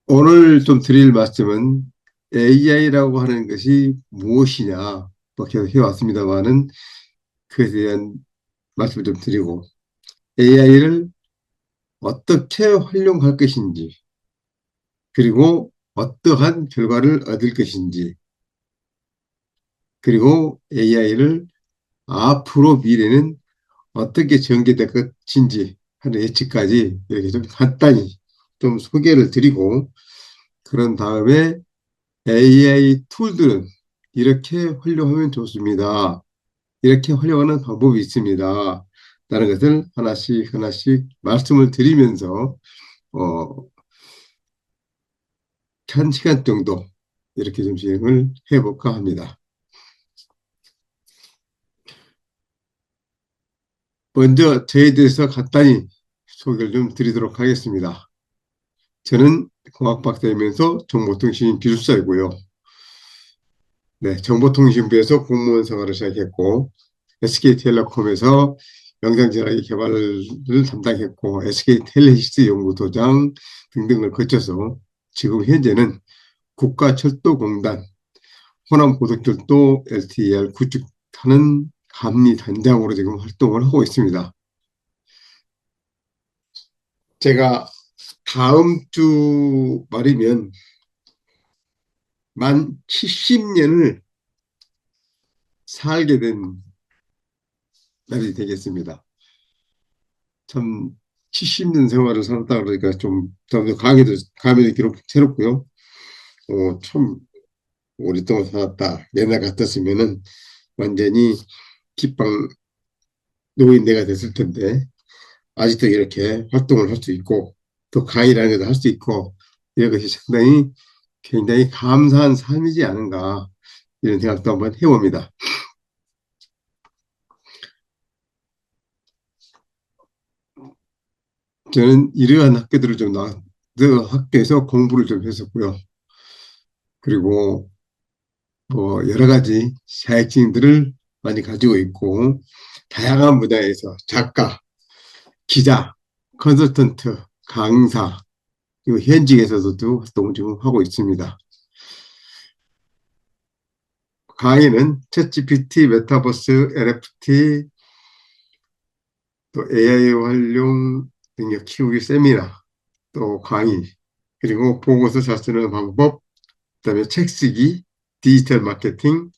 오늘 좀 드릴 말씀은 AI라고 하는 것이 무엇이냐, 뭐 계속 해왔습니다만은 그에 대한 말씀을 좀 드리고 AI를 어떻게 활용할 것인지 그리고 어떠한 결과를 얻을 것인지 그리고 AI를 앞으로 미래는 어떻게 전개될 것인지 하는 예측까지 이렇게 좀 간단히 좀 소개를 드리고 그런 다음에 AI 툴들은 이렇게 활용하면 좋습니다. 이렇게 활용하는 방법이 있습니다. 라는 것을 하나씩 하나씩 말씀을 드리면서 어, 한 시간 정도 이렇게 좀 진행을 해볼까 합니다. 먼저 저에 대해서 간단히 소개를 좀 드리도록 하겠습니다. 저는 공학박사이면서 정보통신 기술사이고요. 네, 정보통신부에서 공무원 생활을 시작했고 SK텔레콤에서 영상전화기 개발을 담당했고 SK텔레시스 연구소장 등등을 거쳐서 지금 현재는 국가철도공단 호남고속철도 LTER 구축하는 감리단장으로 지금 활동을 하고 있습니다. 제가 다음 주 말이면 만 70년을 살게 된 날이 되겠습니다. 참 70년 생활을 살았다 그러니까 좀 감회도 기록 새롭고요. 참 오랫동안 살았다. 옛날 같았으면은 완전히 기빵 노인네가 됐을 텐데 아직도 이렇게 활동을 할 수 있고 또 강의라는 것도 할 수 있고 이런 것이 상당히 굉장히 감사한 삶이지 않은가 이런 생각도 한번 해봅니다. 저는 이러한 학교들을 좀 나와서 학교에서 공부를 좀 했었고요. 그리고 뭐 여러 가지 자격증들을 많이 가지고 있고 다양한 분야에서 작가, 기자, 컨설턴트, 강사, 그리고 현직에서도 활동을 지금 하고 있습니다. 강의는 챗GPT, 메타버스, NFT, 또 AI 활용 능력 키우기 세미나, 또 강의, 그리고 보고서 잘 쓰는 방법, 그다음에 책 쓰기, 디지털 마케팅,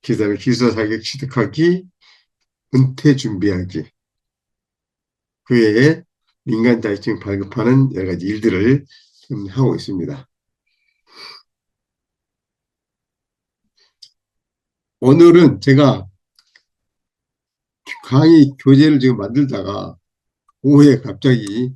그다음에 기술 자격 취득하기, 은퇴 준비하기, 그 외에 민간 자격증 발급하는 여러 가지 일들을 하고 있습니다. 오늘은 제가 강의 교재를 지금 만들다가 오후에 갑자기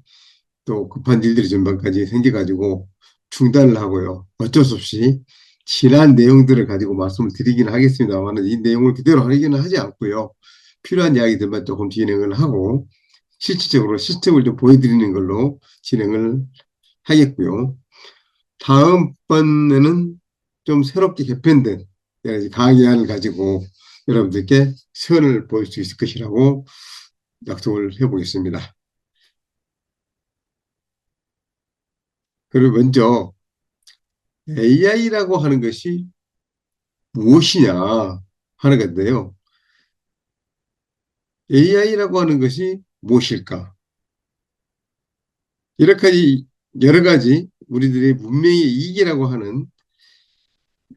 또 급한 일들이 전반까지 생겨가지고 중단을 하고요. 어쩔 수 없이 지난 내용들을 가지고 말씀을 드리기는 하겠습니다만 이 내용을 그대로 하기는 하지 않고요. 필요한 이야기들만 조금 진행을 하고 실질적으로 시스템을 좀 보여드리는 걸로 진행을 하겠고요. 다음번에는 좀 새롭게 개편된 여러 가지 강의안을 가지고 여러분들께 선을 보일 수 있을 것이라고 약속을 해보겠습니다. 그리고 먼저 AI라고 하는 것이 무엇이냐 하는 건데요. AI라고 하는 것이 무엇일까? 여러 가지 우리들의 문명의 이익이라고 하는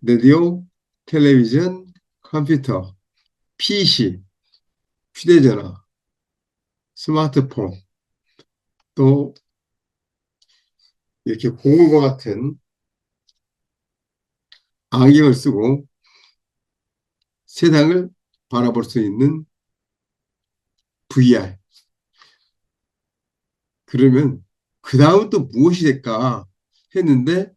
라디오, 텔레비전, 컴퓨터, PC, 휴대전화, 스마트폰, 또 이렇게 고글과 같은 안경을 쓰고 세상을 바라볼 수 있는 VR. 그러면 그 다음 또 무엇이 될까 했는데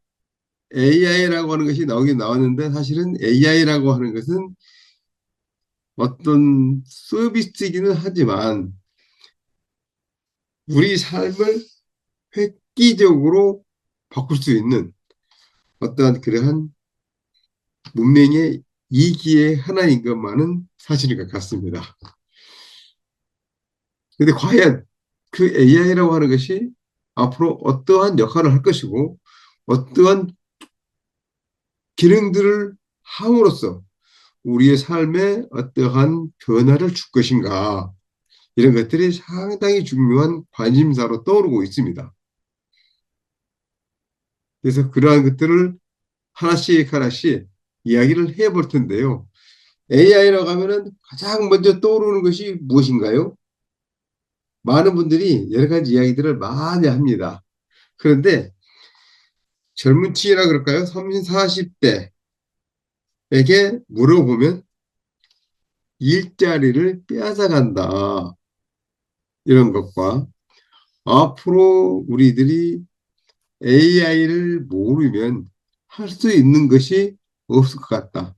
AI라고 하는 것이 나오긴 나왔는데 사실은 AI라고 하는 것은 어떤 서비스이기는 하지만 우리 삶을 획기적으로 바꿀 수 있는 어떠한 그러한 문명의 이기의 하나인 것만은 사실인 것 같습니다. 근데 과연 그 AI라고 하는 것이 앞으로 어떠한 역할을 할 것이고 어떠한 기능들을 함으로써 우리의 삶에 어떠한 변화를 줄 것인가, 이런 것들이 상당히 중요한 관심사로 떠오르고 있습니다. 그래서 그러한 것들을 하나씩 하나씩 이야기를 해볼 텐데요. AI라고 하면은 가장 먼저 떠오르는 것이 무엇인가요? 많은 분들이 여러 가지 이야기들을 많이 합니다. 그런데 젊은 층이라 그럴까요? 30, 40대에게 물어보면 일자리를 빼앗아간다, 이런 것과 앞으로 우리들이 AI를 모르면 할 수 있는 것이 없을 것 같다,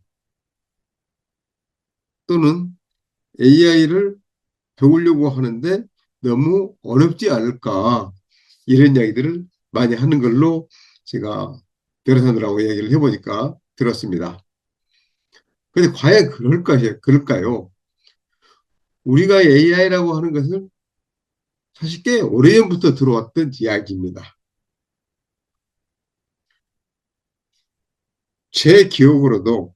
또는 AI를 배우려고 하는데 너무 어렵지 않을까, 이런 이야기들을 많이 하는 걸로 제가 여러 사람들하고 얘기를 해보니까 들었습니다. 근데 과연 그럴까요? 우리가 AI라고 하는 것은 사실 꽤 오래전부터 들어왔던 이야기입니다. 제 기억으로도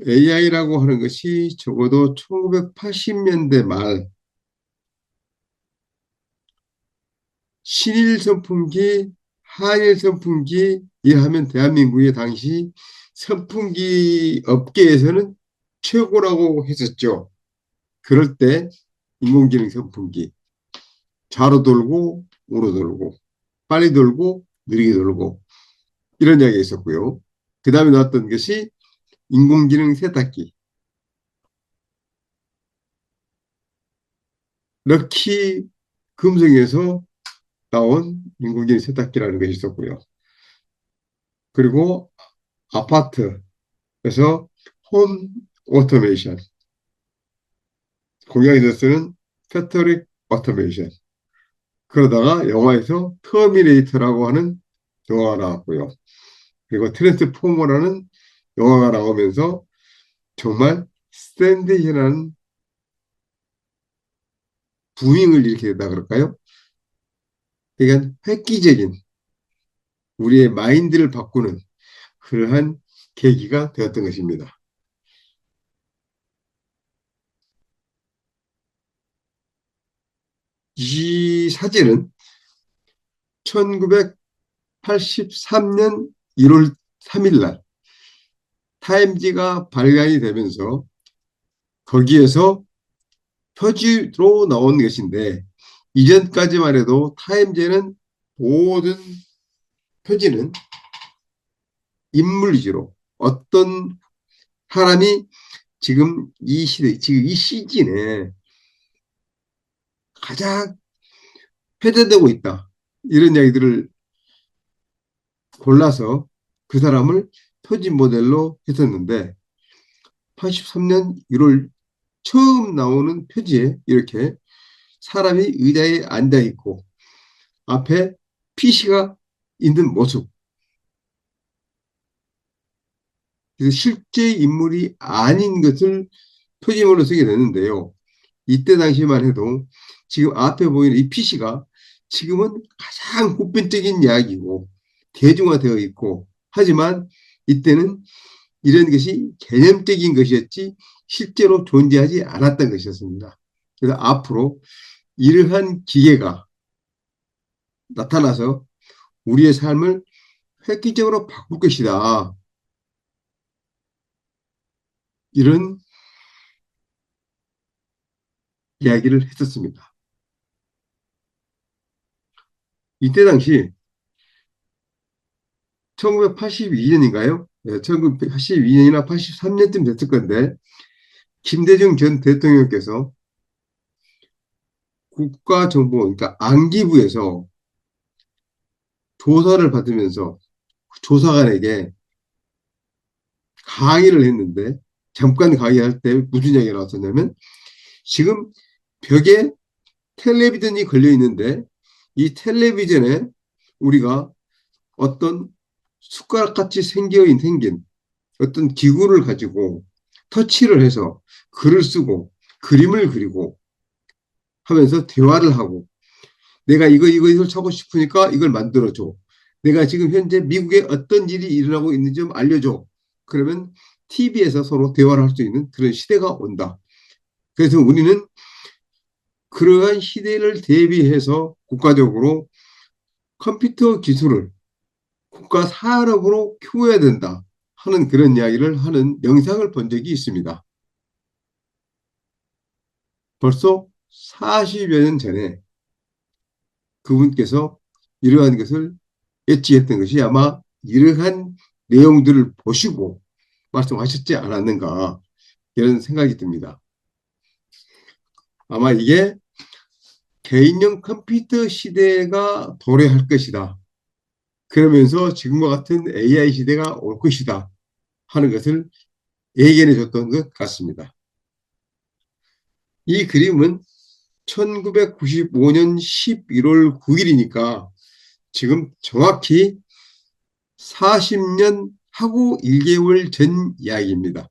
AI라고 하는 것이 적어도 1980년대 말 신일 선풍기, 한일 선풍기 일하면 대한민국의 당시 선풍기 업계에서는 최고라고 했었죠. 그럴 때 인공지능 선풍기, 좌로 돌고 우로 돌고, 빨리 돌고 느리게 돌고, 이런 이야기가 있었고요. 그 다음에 나왔던 것이 인공지능 세탁기, 럭키 금성에서 나온 인공지능 세탁기라는 것이 있었고요. 그리고 아파트에서 홈 오토메이션, 공장에서 쓰는 패터릭 오토메이션, 그러다가 영화에서 터미네이터라고 하는 영화가 나왔고요. 그리고 트랜스포머라는 영화가 나오면서 정말 센세이션한 부잉을 일으키다 그럴까요? 그러니까 획기적인 우리의 마인드를 바꾸는 그러한 계기가 되었던 것입니다. 이 사진은 1983년 1월 3일 날 타임지가 발간이 되면서 거기에서 표지로 나온 것인데, 이전까지만 해도 타임지는 모든 표지는 인물 위주로 어떤 사람이 지금 이 시대, 지금 이 시즌에 가장 회자되고 있다, 이런 이야기들을 골라서 그 사람을 표지 모델로 했었는데, 83년 1월 처음 나오는 표지에 이렇게 사람이 의자에 앉아 있고 앞에 PC가 있는 모습, 그래서 실제 인물이 아닌 것을 표지물로 쓰게 되는데요. 이때 당시만 해도 지금 앞에 보이는 이 PC가 지금은 가장 보편적인 이야기고 대중화되어 있고, 하지만 이때는 이런 것이 개념적인 것이었지 실제로 존재하지 않았던 것이었습니다. 그래서 앞으로 이러한 기계가 나타나서 우리의 삶을 획기적으로 바꿀 것이다, 이런 이야기를 했었습니다. 이때 당시 1982년인가요? 1982년이나 83년쯤 됐을 건데, 김대중 전 대통령께서 국가정보, 그러니까 안기부에서 조사를 받으면서 조사관에게 강의를 했는데, 잠깐 강의할 때 무슨 이야기가 나왔었냐면, 지금 벽에 텔레비전이 걸려 있는데 이 텔레비전에 우리가 어떤 숟가락같이 생긴 어떤 기구를 가지고 터치를 해서 글을 쓰고 그림을 그리고 하면서 대화를 하고, 내가 이걸 찾고 싶으니까 이걸 만들어줘, 내가 지금 현재 미국에 어떤 일이 일어나고 있는지 좀 알려줘. 그러면 TV에서 서로 대화를 할 수 있는 그런 시대가 온다. 그래서 우리는 그러한 시대를 대비해서 국가적으로 컴퓨터 기술을 국가 산업으로 키워야 된다 하는 그런 이야기를 하는 영상을 본 적이 있습니다. 벌써 40여 년 전에 그분께서 이러한 것을 예측했던 것이 아마 이러한 내용들을 보시고 말씀하셨지 않았는가 이런 생각이 듭니다. 아마 이게 개인용 컴퓨터 시대가 도래할 것이다. 그러면서 지금과 같은 AI 시대가 올 것이다 하는 것을 예견해 줬던 것 같습니다. 이 그림은 1995년 11월 9일이니까 지금 정확히 40년 하고 1개월 전 이야기입니다.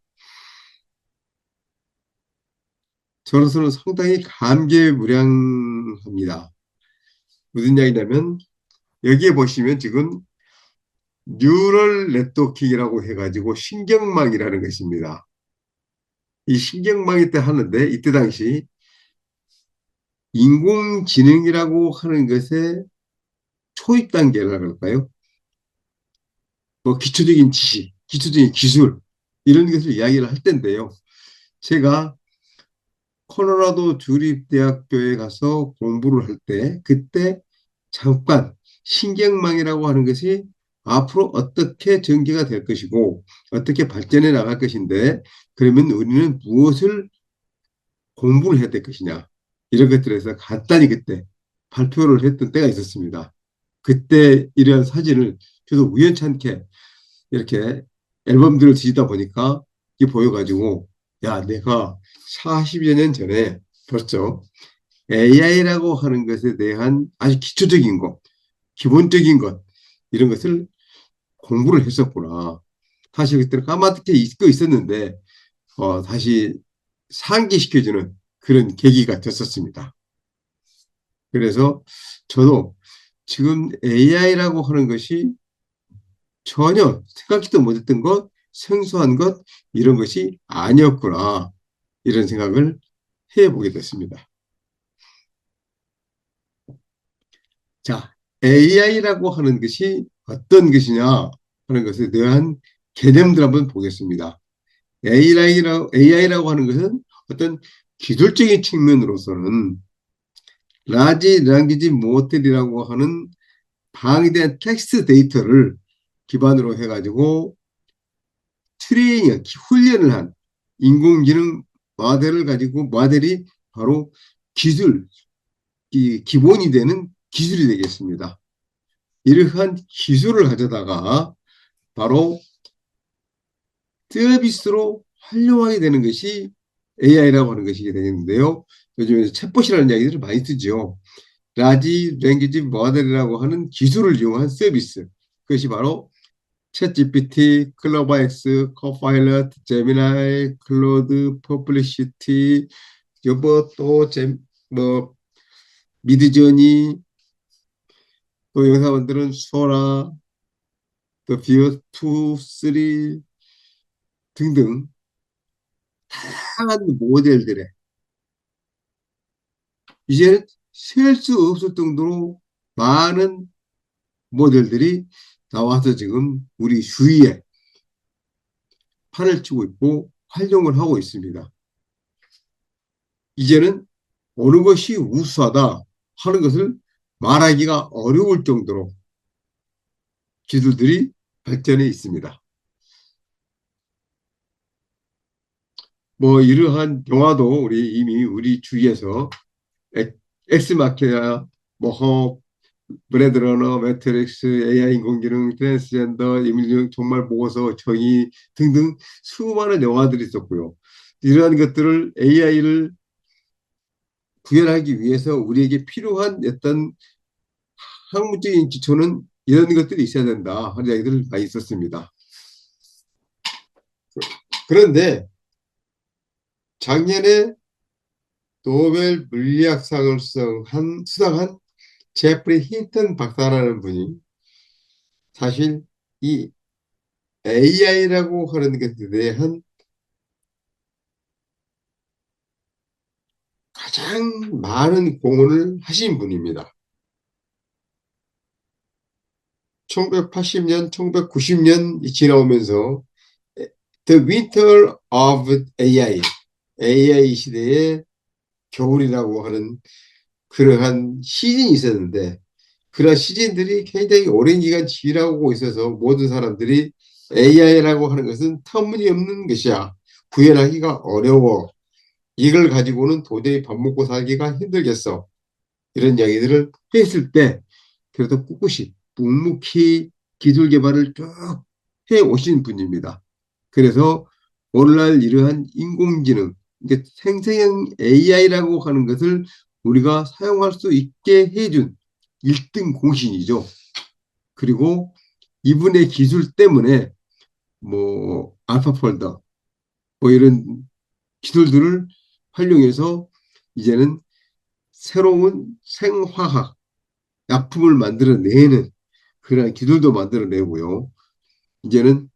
저로서는 상당히 감개무량합니다. 무슨 이야기냐면 여기에 보시면 지금 뉴럴 네트워킹이라고 해가지고 신경망이라는 것입니다. 이 신경망이 때 하는데 이때 당시 인공지능이라고 하는 것의 초입 단계라 그럴까요? 뭐 기초적인 지식, 기초적인 기술 이런 것을 이야기를 할 텐데요. 제가 콜로라도 주립대학교에 가서 공부를 할 때 그때 잠깐 신경망이라고 하는 것이 앞으로 어떻게 전개가 될 것이고 어떻게 발전해 나갈 것인데 그러면 우리는 무엇을 공부를 해야 될 것이냐 이런 것들에서 간단히 그때 발표를 했던 때가 있었습니다. 그때 이러한 사진을 저도 우연찮게 이렇게 앨범들을 뒤지다 보니까 이게 보여가지고 야 내가 40여 년 전에 벌써 AI라고 하는 것에 대한 아주 기초적인 것, 기본적인 것 이런 것을 공부를 했었구나. 사실 그때는 까맣게 잊고 있었는데 다시 상기시켜주는 그런 계기가 됐었습니다. 그래서 저도 지금 AI라고 하는 것이 전혀 생각지도 못했던 것, 생소한 것, 이런 것이 아니었구나. 이런 생각을 해보게 됐습니다. 자, AI라고 하는 것이 어떤 것이냐 하는 것에 대한 개념들 한번 보겠습니다. AI라고 하는 것은 어떤 기술적인 측면으로서는 라지 랭귀지 모델이라고 하는 방대한 텍스트 데이터를 기반으로 해가지고 트레이닝, 훈련을 한 인공지능 모델을 가지고 모델이 바로 기술, 이 기본이 되는 기술이 되겠습니다. 이러한 기술을 가져다가 바로 서비스로 활용하게 되는 것이 AI라고 하는 것이 되겠는데요. 요즘에 챗봇이라는 이야기들을 많이 쓰죠. 라지 랭귀지 모델이라고 하는 기술을 이용한 서비스. 그것이 바로 챗GPT, 클로바엑스, 코파일럿, 제미나이, 클로드, 퍼플리시티, 여보 뭐 미드저니, 또 영사원들은 소라, 또 비어 2, 3 등등 다양한 모델들의 이제 셀 수 없을 정도로 많은 모델들이 나와서 지금 우리 주위에 판을 치고 있고 활용을 하고 있습니다. 이제는 어느 것이 우수하다 하는 것을 말하기가 어려울 정도로 기술들이 발전해 있습니다. 뭐 이러한 영화도 우리 이미 우리 주위에서 엑스마키나 뭐 브레드 러너, 매트릭스, AI 인공지능, 트랜스젠더, 인물능 정말 보고서, 정의 등등 수많은 영화들이 있었고요. 이러한 것들을 AI를 구현하기 위해서 우리에게 필요한 어떤 학문적인 기초는 이런 것들이 있어야 된다 하는 이야기들을 많이 있었습니다. 그런데 작년에 노벨 물리학상을 수상한 제프리 힌턴 박사라는 분이 사실 이 AI라고 하는 것에 대한 가장 많은 공헌을 하신 분입니다. 1980년, 1990년이 지나오면서 The Winter of AI, AI 시대의 겨울이라고 하는 그러한 시즌이 있었는데 그런 시즌들이 굉장히 오랜 기간 지나오고 있어서 모든 사람들이 AI라고 하는 것은 터무니없는 것이야. 구현하기가 어려워. 이걸 가지고는 도저히 밥 먹고 살기가 힘들겠어. 이런 이야기들을 했을 때 그래도 꿋꿋이 묵묵히 기술 개발을 쭉 해 오신 분입니다. 그래서 오늘날 이러한 인공지능, 이게 생성형 AI라고 하는 것을 우리가 사용할 수 있게 해준 1등 공신이죠. 그리고 이분의 기술 때문에 뭐 알파폴더 뭐 이런 기술들을 활용해서 이제는 새로운 생화학 약품을 만들어내는 그런 기술도 만들어내고요. 이제는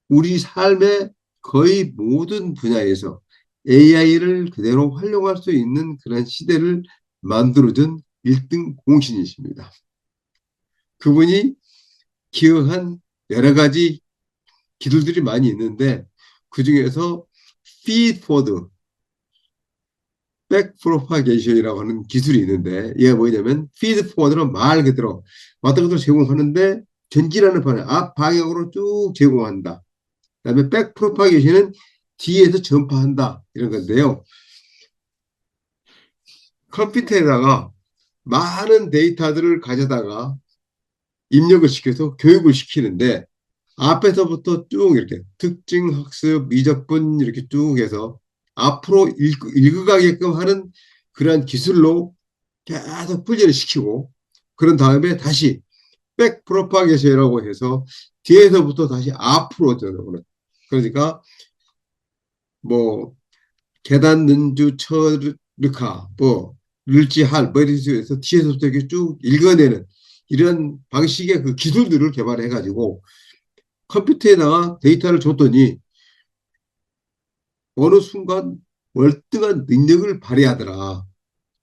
우리 삶의 거의 모든 분야에서 AI를 그대로 활용할 수 있는 그런 시대를 만들어준 1등 공신이십니다. 그분이 기여한 여러 가지 기술들이 많이 있는데 그중에서 feedforward, backpropagation이라고 하는 기술이 있는데 이게 뭐냐면 feedforward는 말 그대로 왔다 갔다 제공하는데 전진하는 앞 방향으로 쭉 제공한다. 그다음에 백프로파게이션은 뒤에서 전파한다 이런 건데요. 컴퓨터에다가 많은 데이터들을 가져다가 입력을 시켜서 교육을 시키는데 앞에서부터 쭉 이렇게 특징 학습 미적분 이렇게 쭉 해서 앞으로 읽어가게끔 하는 그러한 기술로 계속 훈련을 시키고 그런 다음에 다시 백프로파게이션이라고 해서 뒤에서부터 다시 앞으로 전하는 그러니까 뭐 계단 는주 처르카 뭐 룰지할 뭐 이런 식으로 해서 뒤에서부터 이렇게 쭉 읽어내는 이런 방식의 그 기술들을 개발해 가지고 컴퓨터에다가 데이터를 줬더니 어느 순간 월등한 능력을 발휘하더라.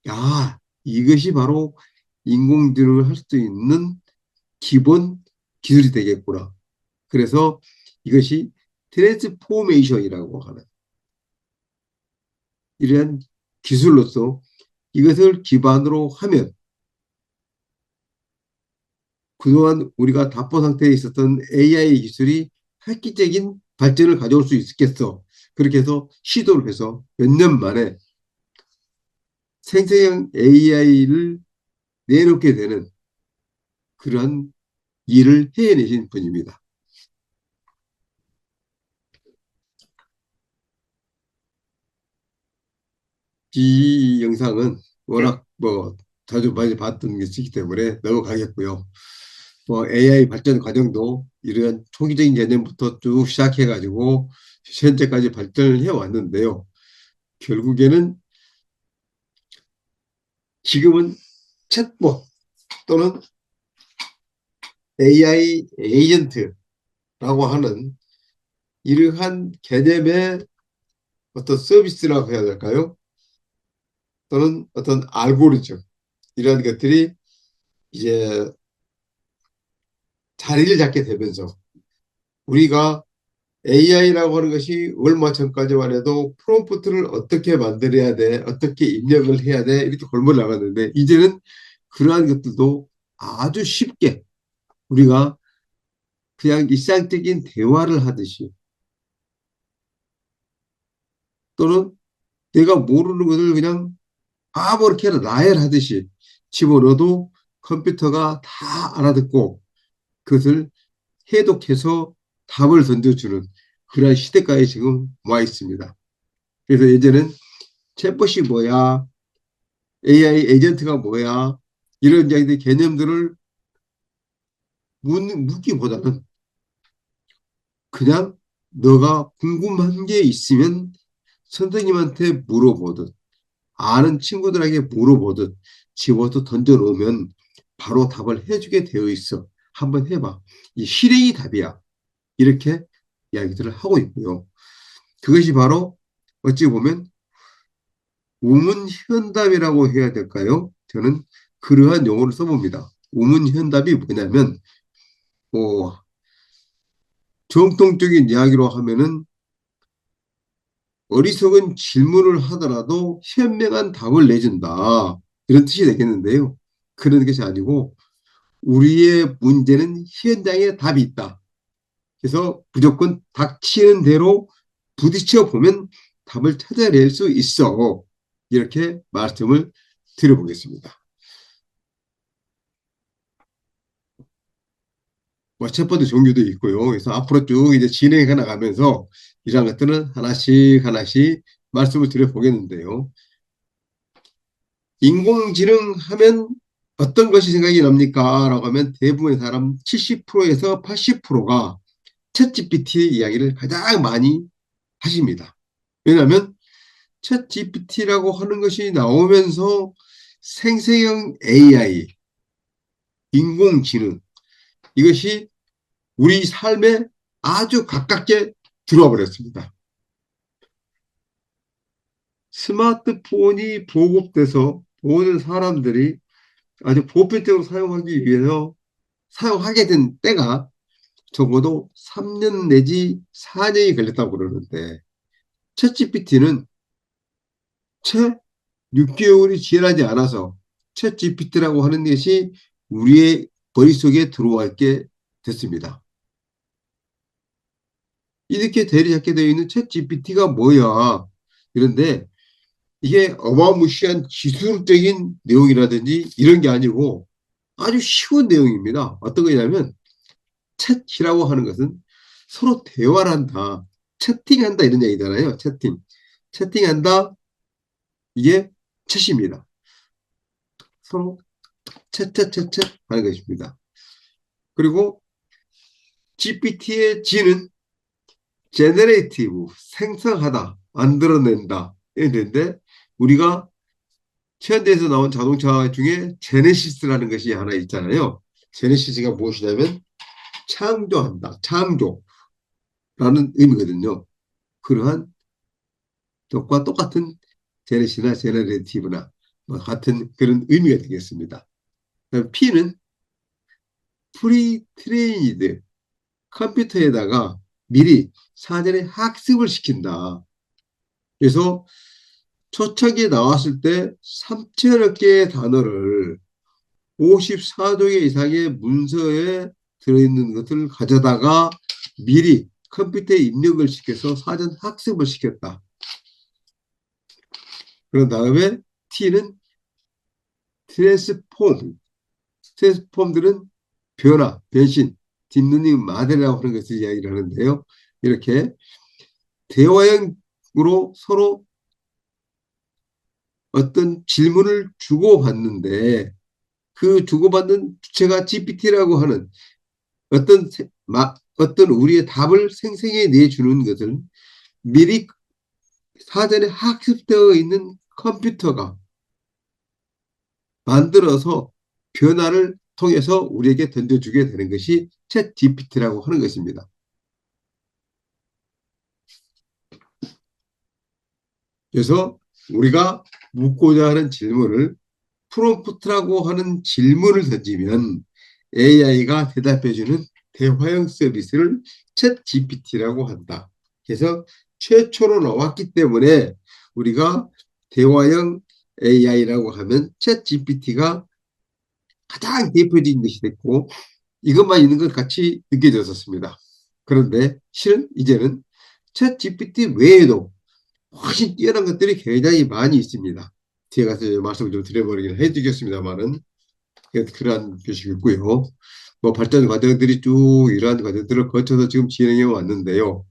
야, 이것이 바로 인공지능을 할 수 있는 기본 기술이 되겠구나. 그래서 이것이 트랜스포메이션이라고 하는 이러한 기술로서 이것을 기반으로 하면 그동안 우리가 답보 상태에 있었던 AI 기술이 획기적인 발전을 가져올 수 있겠어. 그렇게 해서 시도를 해서 몇 년 만에 생성형 AI를 내놓게 되는 그러한 일을 해내신 분입니다. 이 영상은 워낙 뭐 자주 많이 봤던 것이기 때문에 넘어가겠고요. 뭐 AI 발전 과정도 이러한 초기적인 개념부터 쭉 시작해가지고 현재까지 발전을 해왔는데요. 결국에는 지금은 챗봇 또는 AI 에이전트라고 하는 이러한 개념의 어떤 서비스라고 해야 될까요? 또는 어떤 알고리즘 이런 것들이 이제 자리를 잡게 되면서 우리가 AI라고 하는 것이 얼마 전까지만 해도 프롬프트를 어떻게 만들어야 돼, 어떻게 입력을 해야 돼 이렇게 골몰 나갔는데 이제는 그러한 것들도 아주 쉽게 우리가 그냥 일상적인 대화를 하듯이 또는 내가 모르는 것을 그냥 아무렇게 나열하듯이 집어넣어도 컴퓨터가 다 알아듣고 그것을 해독해서 답을 던져주는 그런 시대까지 지금 와 있습니다. 그래서 예전엔 챗봇이 뭐야, AI 에이전트가 뭐야, 이런 이야기들 개념들을 묻기보다는 그냥 너가 궁금한 게 있으면 선생님한테 물어보듯 아는 친구들에게 물어보듯 집어서 던져놓으면 바로 답을 해주게 되어 있어. 한번 해봐. 이 실행이 답이야. 이렇게 이야기들을 하고 있고요. 그것이 바로 어찌 보면 우문현답이라고 해야 될까요? 저는 그러한 용어를 써봅니다. 우문현답이 뭐냐면 뭐 정통적인 이야기로 하면은 어리석은 질문을 하더라도 현명한 답을 내준다. 이런 뜻이 되겠는데요. 그런 것이 아니고 우리의 문제는 현장에 답이 있다. 그래서 무조건 닥치는 대로 부딪혀 보면 답을 찾아낼 수 있어. 이렇게 말씀을 드려보겠습니다. 뭐 챗버드 종류도 있고요. 그래서 앞으로 쭉 이제 진행해 나가면서 이런 것들은 하나씩 하나씩 말씀을 드려보겠는데요. 인공지능 하면 어떤 것이 생각이 납니까? 라고 하면 대부분의 사람 70%에서 80%가 챗GPT 이야기를 가장 많이 하십니다. 왜냐하면 챗GPT라고 하는 것이 나오면서 생성형 AI, 인공지능 이것이 우리 삶에 아주 가깝게 들어와 버렸습니다. 스마트폰이 보급돼서 모든 사람들이 아주 보편적으로 사용하기 위해서 사용하게 된 때가 적어도 3년 내지 4년이 걸렸다고 그러는데 챗GPT는 채 6개월이 지나지 않아서 챗GPT라고 하는 것이 우리의 머릿속에 들어와 있게 됐습니다. 이렇게 대리잡게 되어 있는 챗GPT가 뭐야? 그런데 이게 어마무시한 기술적인 내용이라든지 이런 게 아니고 아주 쉬운 내용입니다. 어떤 거냐면 챗이라고 하는 것은 서로 대화를 한다. 채팅한다 이런 얘기잖아요. 채팅. 채팅한다. 이게 챗입니다. 서로 채채채채 하는 것입니다. 그리고 GPT의 G는 제너레이티브, 생성하다, 만들어낸다. 이랬는데 우리가 현대에서 나온 자동차 중에 제네시스라는 것이 하나 있잖아요. 제네시스가 무엇이냐면 창조한다, 창조라는 의미거든요. 그러한 것과 똑같은 제네시나 제너레이티브나 같은 그런 의미가 되겠습니다. P는 프리트레이니드, 컴퓨터에다가 미리 사전에 학습을 시킨다. 그래서 초창기에 나왔을 때 3천여 개의 단어를 54조 개 이상의 문서에 들어있는 것을 가져다가 미리 컴퓨터에 입력을 시켜서 사전 학습을 시켰다. 그런 다음에 T는 트랜스폼. 트랜스폼들은 변화, 변신, 딥러닝 모델이라고 하는 것을 이야기를 하는데요. 이렇게 대화형으로 서로 어떤 질문을 주고받는데 그 주고받는 주체가 GPT라고 하는 어떤 어떤 우리의 답을 생성해 내주는 것을 미리 사전에 학습되어 있는 컴퓨터가 만들어서 변화를 통해서 우리에게 던져주게 되는 것이 챗 GPT라고 하는 것입니다. 그래서 우리가 묻고자 하는 질문을 프롬프트라고 하는 질문을 던지면 AI가 대답해주는 대화형 서비스를 챗 GPT라고 한다. 그래서 최초로 나왔기 때문에 우리가 대화형 AI라고 하면 챗 GPT가 가장 대표적인 것이 됐고 이것만 있는 것 같이 느껴졌었습니다. 그런데 실은 이제는 챗 GPT 외에도 훨씬 뛰어난 것들이 굉장히 많이 있습니다. 뒤에 가서 말씀을 좀 드려버리긴 해주겠습니다만은 그러한 것이 있고요. 뭐 발전 과정들이 쭉 이러한 과정들을 거쳐서 지금 진행해 왔는데요.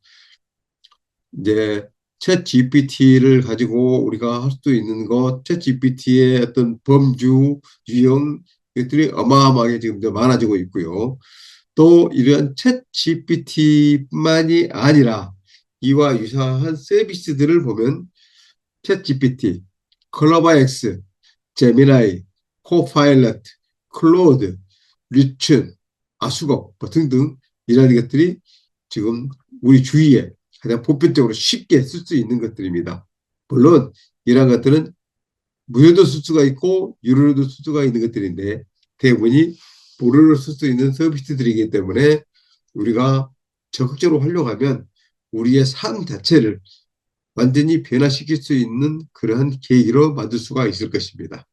이제 챗 GPT를 가지고 우리가 할 수 있는 것, 챗 GPT의 어떤 범주, 유형 이것들이 어마어마하게 지금 많아지고 있고요. 또 이러한 챗 GPT만이 아니라 이와 유사한 서비스들을 보면 챗 GPT, 클로바엑스, 제미나이, 코파일럿, 클로드, 리춘, 아수거 뭐 등등 이런 것들이 지금 우리 주위에 가장 보편적으로 쉽게 쓸 수 있는 것들입니다. 물론 이러한 것들은 무료도 쓸 수가 있고 유료로도 쓸 수가 있는 것들인데 대부분이 무료로 쓸 수 있는 서비스들이기 때문에 우리가 적극적으로 활용하면 우리의 삶 자체를 완전히 변화시킬 수 있는 그러한 계기로 만들 수가 있을 것입니다.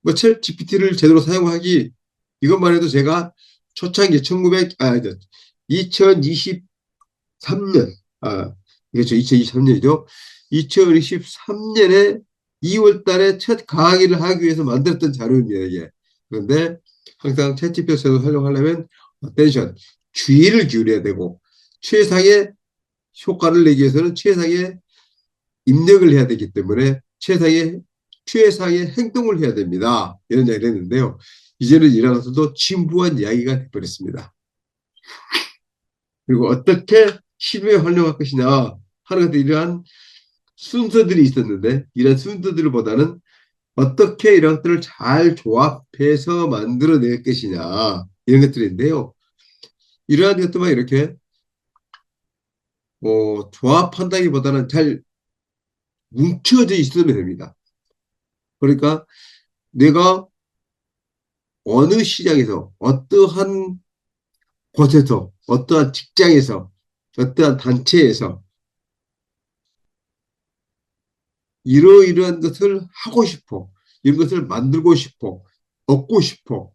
뭐, 챗 GPT를 제대로 사용하기, 이것만 해도 제가 초창기 2023년, 그렇죠. 2023년이죠. 2023년에 2월 달에 첫 강의를 하기 위해서 만들었던 자료입니다, 이게. 그런데 항상 챗 GPT를 활용하려면, 어텐션, 주의를 기울여야 되고, 최상의 효과를 내기 위해서는 최상의 입력을 해야 되기 때문에 최상의 행동을 해야 됩니다. 이런 이야기를 했는데요. 이제는 일어나서도 진부한 이야기가 되어버렸습니다. 그리고 어떻게 실무에 활용할 것이냐 하는 것들 이러한 순서들이 있었는데 이런 순서들보다는 어떻게 이런 것들을 잘 조합해서 만들어낼 것이냐 이런 것들인데요. 이러한 것들만 이렇게 조합한다기보다는 잘 뭉쳐져 있으면 됩니다. 그러니까 내가 어느 시장에서 어떠한 곳에서 어떠한 직장에서 어떠한 단체에서 이러이러한 것을 하고 싶어. 이런 것을 만들고 싶어. 얻고 싶어.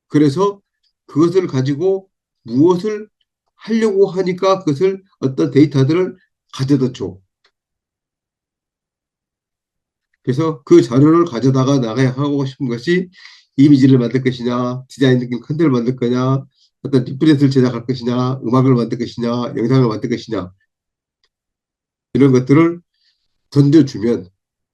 그래서 그것을 가지고 무엇을 하려고 하니까 그것을 어떤 데이터들을 가져다 줘. 그래서 그 자료를 가져다가 나가야 하고 싶은 것이 이미지를 만들 것이냐, 디자인 느낌 컨텐츠를 만들 거냐, 어떤 리프렛을 제작할 것이냐, 음악을 만들 것이냐, 영상을 만들 것이냐, 이런 것들을 던져주면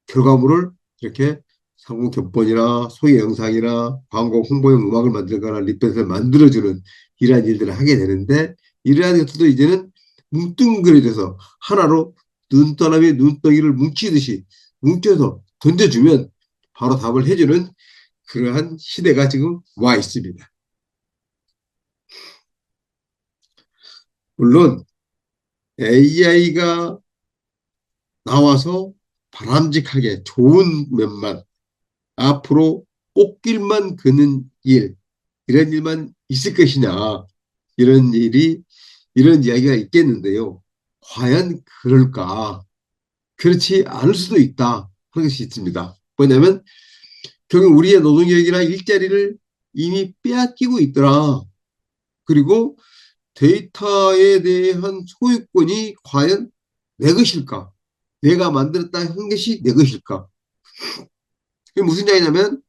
결과물을 이렇게 상품 견본이나 소개 영상이나 광고 홍보용 음악을 만들거나 리프렛을 만들어주는 이러한 일들을 하게 되는데 이러한 것들도 이제는 뭉뚱그려져서 하나로 눈떠남이 눈덩이를 뭉치듯이 뭉쳐서 던져주면 바로 답을 해주는 그러한 시대가 지금 와 있습니다. 물론 AI가 나와서 바람직하게 좋은 면만 앞으로 꽃길만 걷는 일 이런 일만 있을 것이냐 이런 이야기가 있겠는데요. 과연 그럴까? 그렇지 않을 수도 있다 하는 것이 있습니다. 뭐냐면 결국 우리의 노동력이나 일자리를 이미 빼앗기고 있더라. 그리고 데이터에 대한 소유권이 과연 내 것일까? 내가 만들었다 한 것이 내 것일까? 그게 무슨 이야기냐면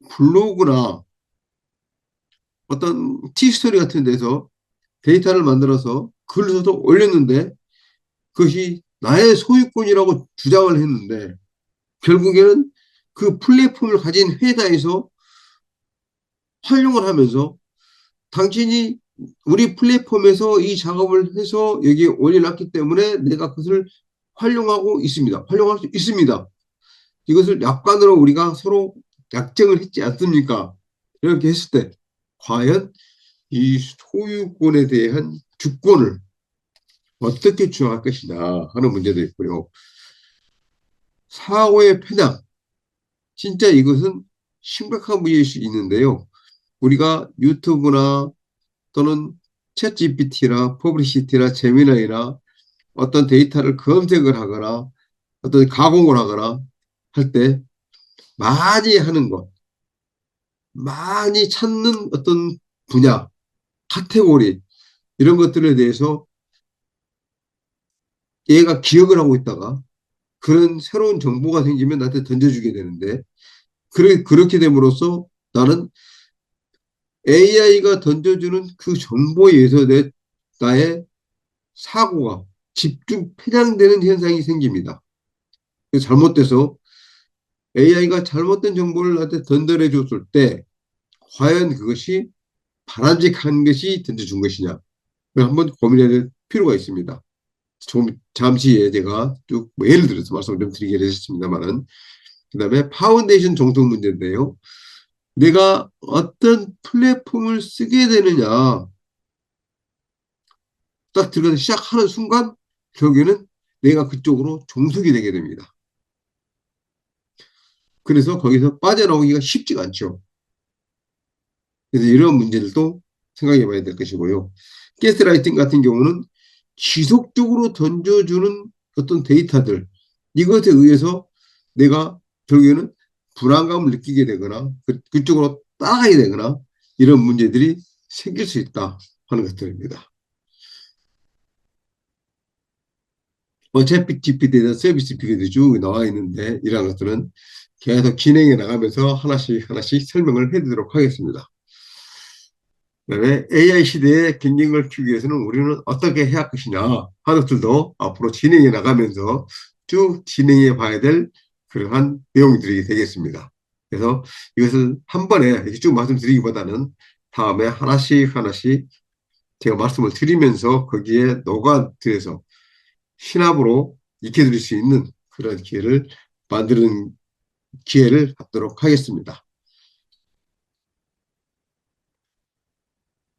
블로그나 어떤 티스토리 같은 데서 데이터를 만들어서 글을 써서 올렸는데 그것이 나의 소유권이라고 주장을 했는데 결국에는 그 플랫폼을 가진 회사에서 활용을 하면서 당신이 우리 플랫폼에서 이 작업을 해서 여기에 올려놨기 때문에 내가 그것을 활용하고 있습니다. 활용할 수 있습니다. 이것을 약관으로 우리가 서로 약정을 했지 않습니까? 이렇게 했을 때 과연 이 소유권에 대한 주권을 어떻게 주장할 것이냐 하는 문제도 있고요. 사고의 편향, 진짜 이것은 심각한 문제일 수 있는데요. 우리가 유튜브나 또는 챗 GPT나 퍼블리시티나 제미나이나 어떤 데이터를 검색을 하거나 어떤 가공을 하거나 할 때 많이 하는 것, 많이 찾는 어떤 분야, 카테고리 이런 것들에 대해서 얘가 기억을 하고 있다가 그런 새로운 정보가 생기면 나한테 던져주게 되는데 그렇게 됨으로써 나는 AI가 던져주는 그 정보에 의해서 나의 사고가 집중 편향되는 현상이 생깁니다. 잘못돼서 AI가 잘못된 정보를 나한테 던져내 줬을 때 과연 그것이 바람직한 것이 던져준 것이냐 한번 고민해야 될 필요가 있습니다. 좀 잠시에 제가 쭉뭐 예를 들어서 말씀을 좀 드리게 되셨습니다만은 그 다음에 파운데이션 정통 문제인데요. 내가 어떤 플랫폼을 쓰게 되느냐, 딱 들어가서 시작하는 순간, 결국에는 내가 그쪽으로 종속이 되게 됩니다. 그래서 거기서 빠져나오기가 쉽지가 않죠. 그래서 이런 문제들도 생각해 봐야 될 것이고요. 가스라이팅 같은 경우는 지속적으로 던져주는 어떤 데이터들, 이것에 의해서 내가 결국에는 불안감을 느끼게 되거나 그쪽으로 따라가게 되거나 이런 문제들이 생길 수 있다 하는 것들입니다. 어차피 GPT에서 서비스 비교도 쭉 나와 있는데 이러한 것들은 계속 진행해 나가면서 하나씩 하나씩 설명을 해드리도록 하겠습니다. 그다음에 AI 시대의 경쟁을 키우기 위해서는 우리는 어떻게 해야 할 것이냐 하는 것들도 앞으로 진행해 나가면서 쭉 진행해 봐야 될 그러한 내용들이 되겠습니다. 그래서 이것을 한 번에 이렇게 쭉 말씀드리기보다는 다음에 하나씩 하나씩 제가 말씀을 드리면서 거기에 녹아들여서 시납으로 익혀드릴 수 있는 그런 기회를 만드는 기회를 갖도록 하겠습니다.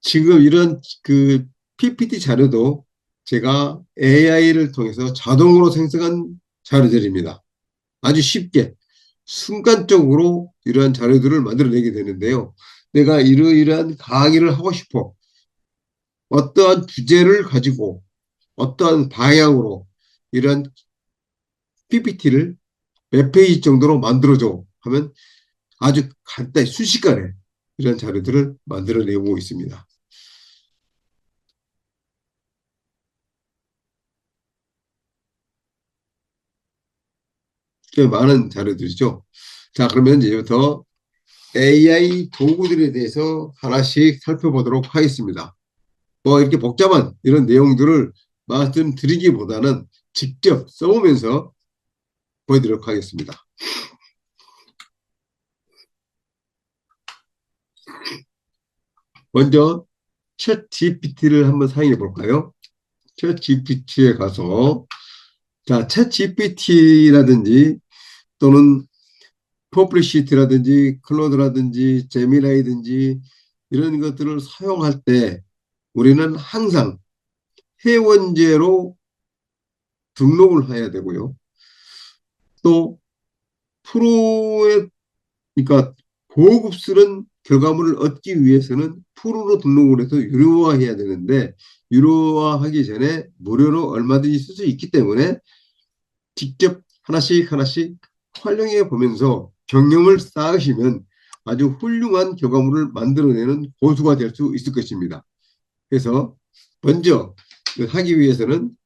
지금 이런 그 PPT 자료도 제가 AI를 통해서 자동으로 생성한 자료들입니다. 아주 쉽게 순간적으로 이러한 자료들을 만들어내게 되는데요. 내가 이러이러한 강의를 하고 싶어. 어떠한 주제를 가지고 어떠한 방향으로 이런 PPT를 몇 페이지 정도로 만들어줘 하면 아주 간단히 순식간에 이런 자료들을 만들어내고 있습니다. 꽤 많은 자료들이죠. 자, 그러면 이제부터 AI 도구들에 대해서 하나씩 살펴보도록 하겠습니다. 뭐 이렇게 복잡한 이런 내용들을 말씀드리기보다는 직접 써보면서 보여드리도록 하겠습니다. 먼저 챗 GPT를 한번 사용해 볼까요? 챗 GPT에 가서 자, 챗 GPT라든지 또는 퍼블리시티라든지 클로드라든지 제미나이든지 이런 것들을 사용할 때 우리는 항상 회원제로 등록을 해야 되고요. 또 프로에 그러니까 고급스런 결과물을 얻기 위해서는 프로로 등록을 해서 유료화해야 되는데 유료화하기 전에 무료로 얼마든지 쓸 수 있기 때문에 직접 하나씩 하나씩 활용해 보면서 경험을 쌓으시면 아주 훌륭한 결과물을 만들어내는 고수가 될 수 있을 것입니다. 그래서 먼저 하기 위해서는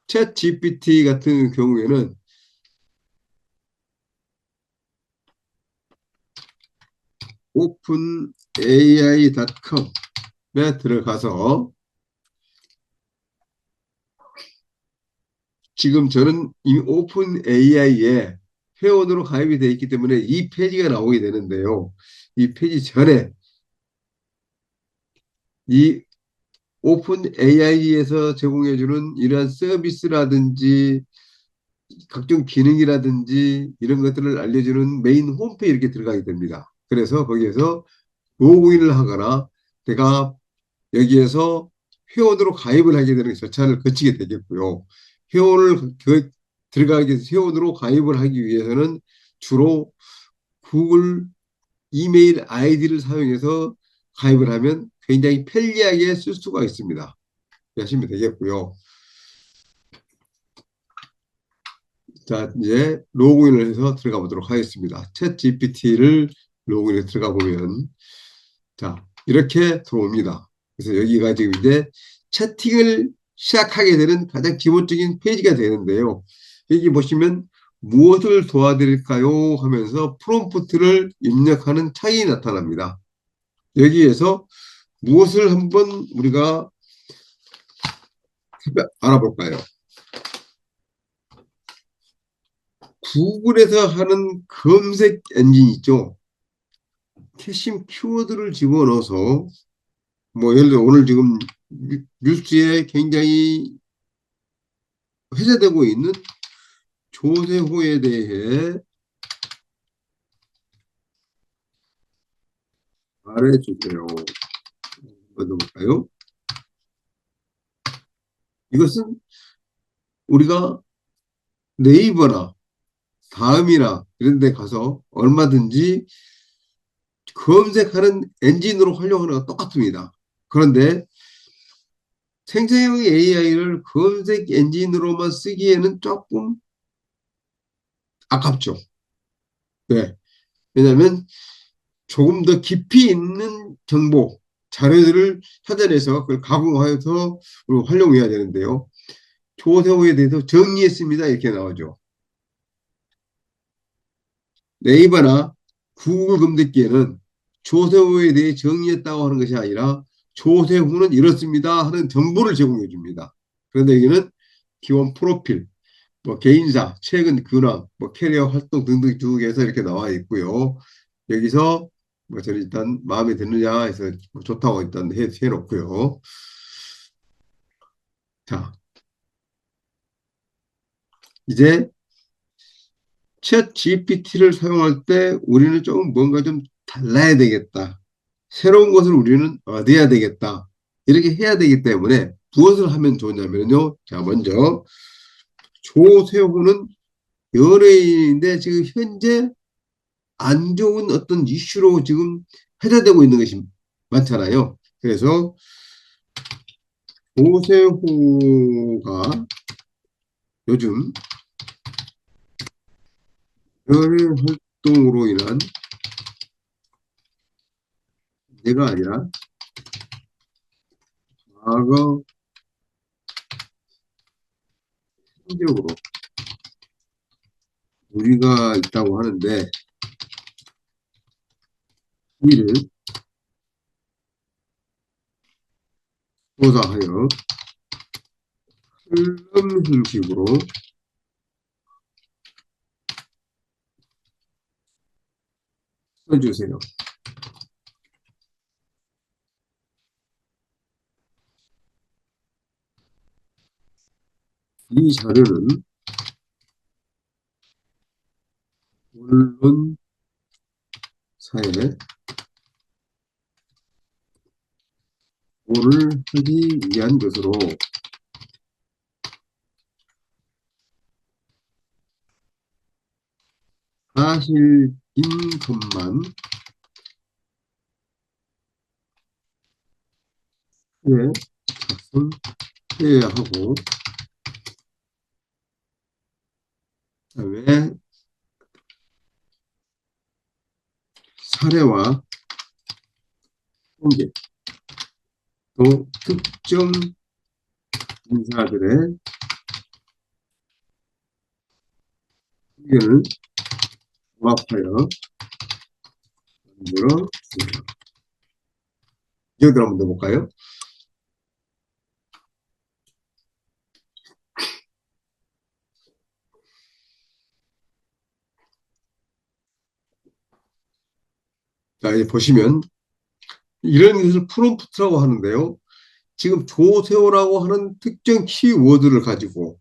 챗 GPT 같은 경우에는 openai.com에 들어가서 지금 저는 이 오픈AI에 회원으로 가입이 되어 있기 때문에 이 페이지가 나오게 되는데요. 이 페이지 전에 이 오픈AI에서 제공해주는 이러한 서비스라든지 각종 기능이라든지 이런 것들을 알려주는 메인 홈페이지 이렇게 들어가게 됩니다. 그래서 거기에서 로그인을 하거나 내가 여기에서 회원으로 가입을 하게 되는 절차를 거치게 되겠고요. 회원을 들어가기 위해서 회원으로 가입을 하기 위해서는 주로 구글 이메일 아이디를 사용해서 가입을 하면 굉장히 편리하게 쓸 수가 있습니다. 하시면 되겠고요. 자, 이제 로그인을 해서 들어가 보도록 하겠습니다. 챗 GPT를 로그인해 들어가 보면 자, 이렇게 들어옵니다. 그래서 여기가 지금 이제 채팅을 시작하게 되는 가장 기본적인 페이지가 되는데요. 여기 보시면 무엇을 도와드릴까요? 하면서 프롬프트를 입력하는 창이 나타납니다. 여기에서 무엇을 한번 우리가 알아볼까요? 구글에서 하는 검색 엔진 있죠. 캐심 키워드를 집어넣어서 뭐 예를 들어 오늘 지금 뉴스에 굉장히 회자되고 있는 조세호에 대해 말해주세요. 한번 볼까요? 이것은 우리가 네이버나 다음이나 이런 데 가서 얼마든지 검색하는 엔진으로 활용하는 것 똑같습니다. 그런데 생성형 AI를 검색 엔진으로만 쓰기에는 조금 아깝죠. 네. 왜냐하면 조금 더 깊이 있는 정보, 자료들을 찾아내서 그걸 가공하여서 활용해야 되는데요. 조세호에 대해서 정리했습니다. 이렇게 나오죠. 네이버나 구글 검색기에는 조세호에 대해 정리했다고 하는 것이 아니라 조세호는 이렇습니다 하는 정보를 제공해 줍니다. 그런데 여기는 기본 프로필, 뭐 개인사, 최근 근황, 뭐 캐리어 활동 등등 쪽에서 이렇게 나와 있고요. 여기서 뭐 저는 일단 마음에 드느냐 해서 뭐 좋다고 일단 해놓고요. 자, 이제 챗 GPT를 사용할 때 우리는 좀 뭔가 좀 달라야 되겠다. 새로운 것을 우리는 얻어야 되겠다. 이렇게 해야 되기 때문에 무엇을 하면 좋냐면요. 자, 먼저 조세호는 연예인인데 지금 현재 안 좋은 어떤 이슈로 지금 회자되고 있는 것이 많잖아요. 그래서 조세호가 요즘 연예 활동으로 인한 문제가 아니라 과거 행적으로 우리가 있다고 하는데 이를 조사하여 필름 형식으로 써주세요. 이 자료는 언론사에 보도를 하기 위한 것으로 사실인 것만 작성해야 하고, 그다음에 사례와 통계, 또 특정 인사들의 의견을 종합하여 만들어 주세요. 이어들 한번 더 볼까요? 자, 이제 보시면 이런 것을 프롬프트라고 하는데요. 지금 조세호라고 하는 특정 키워드를 가지고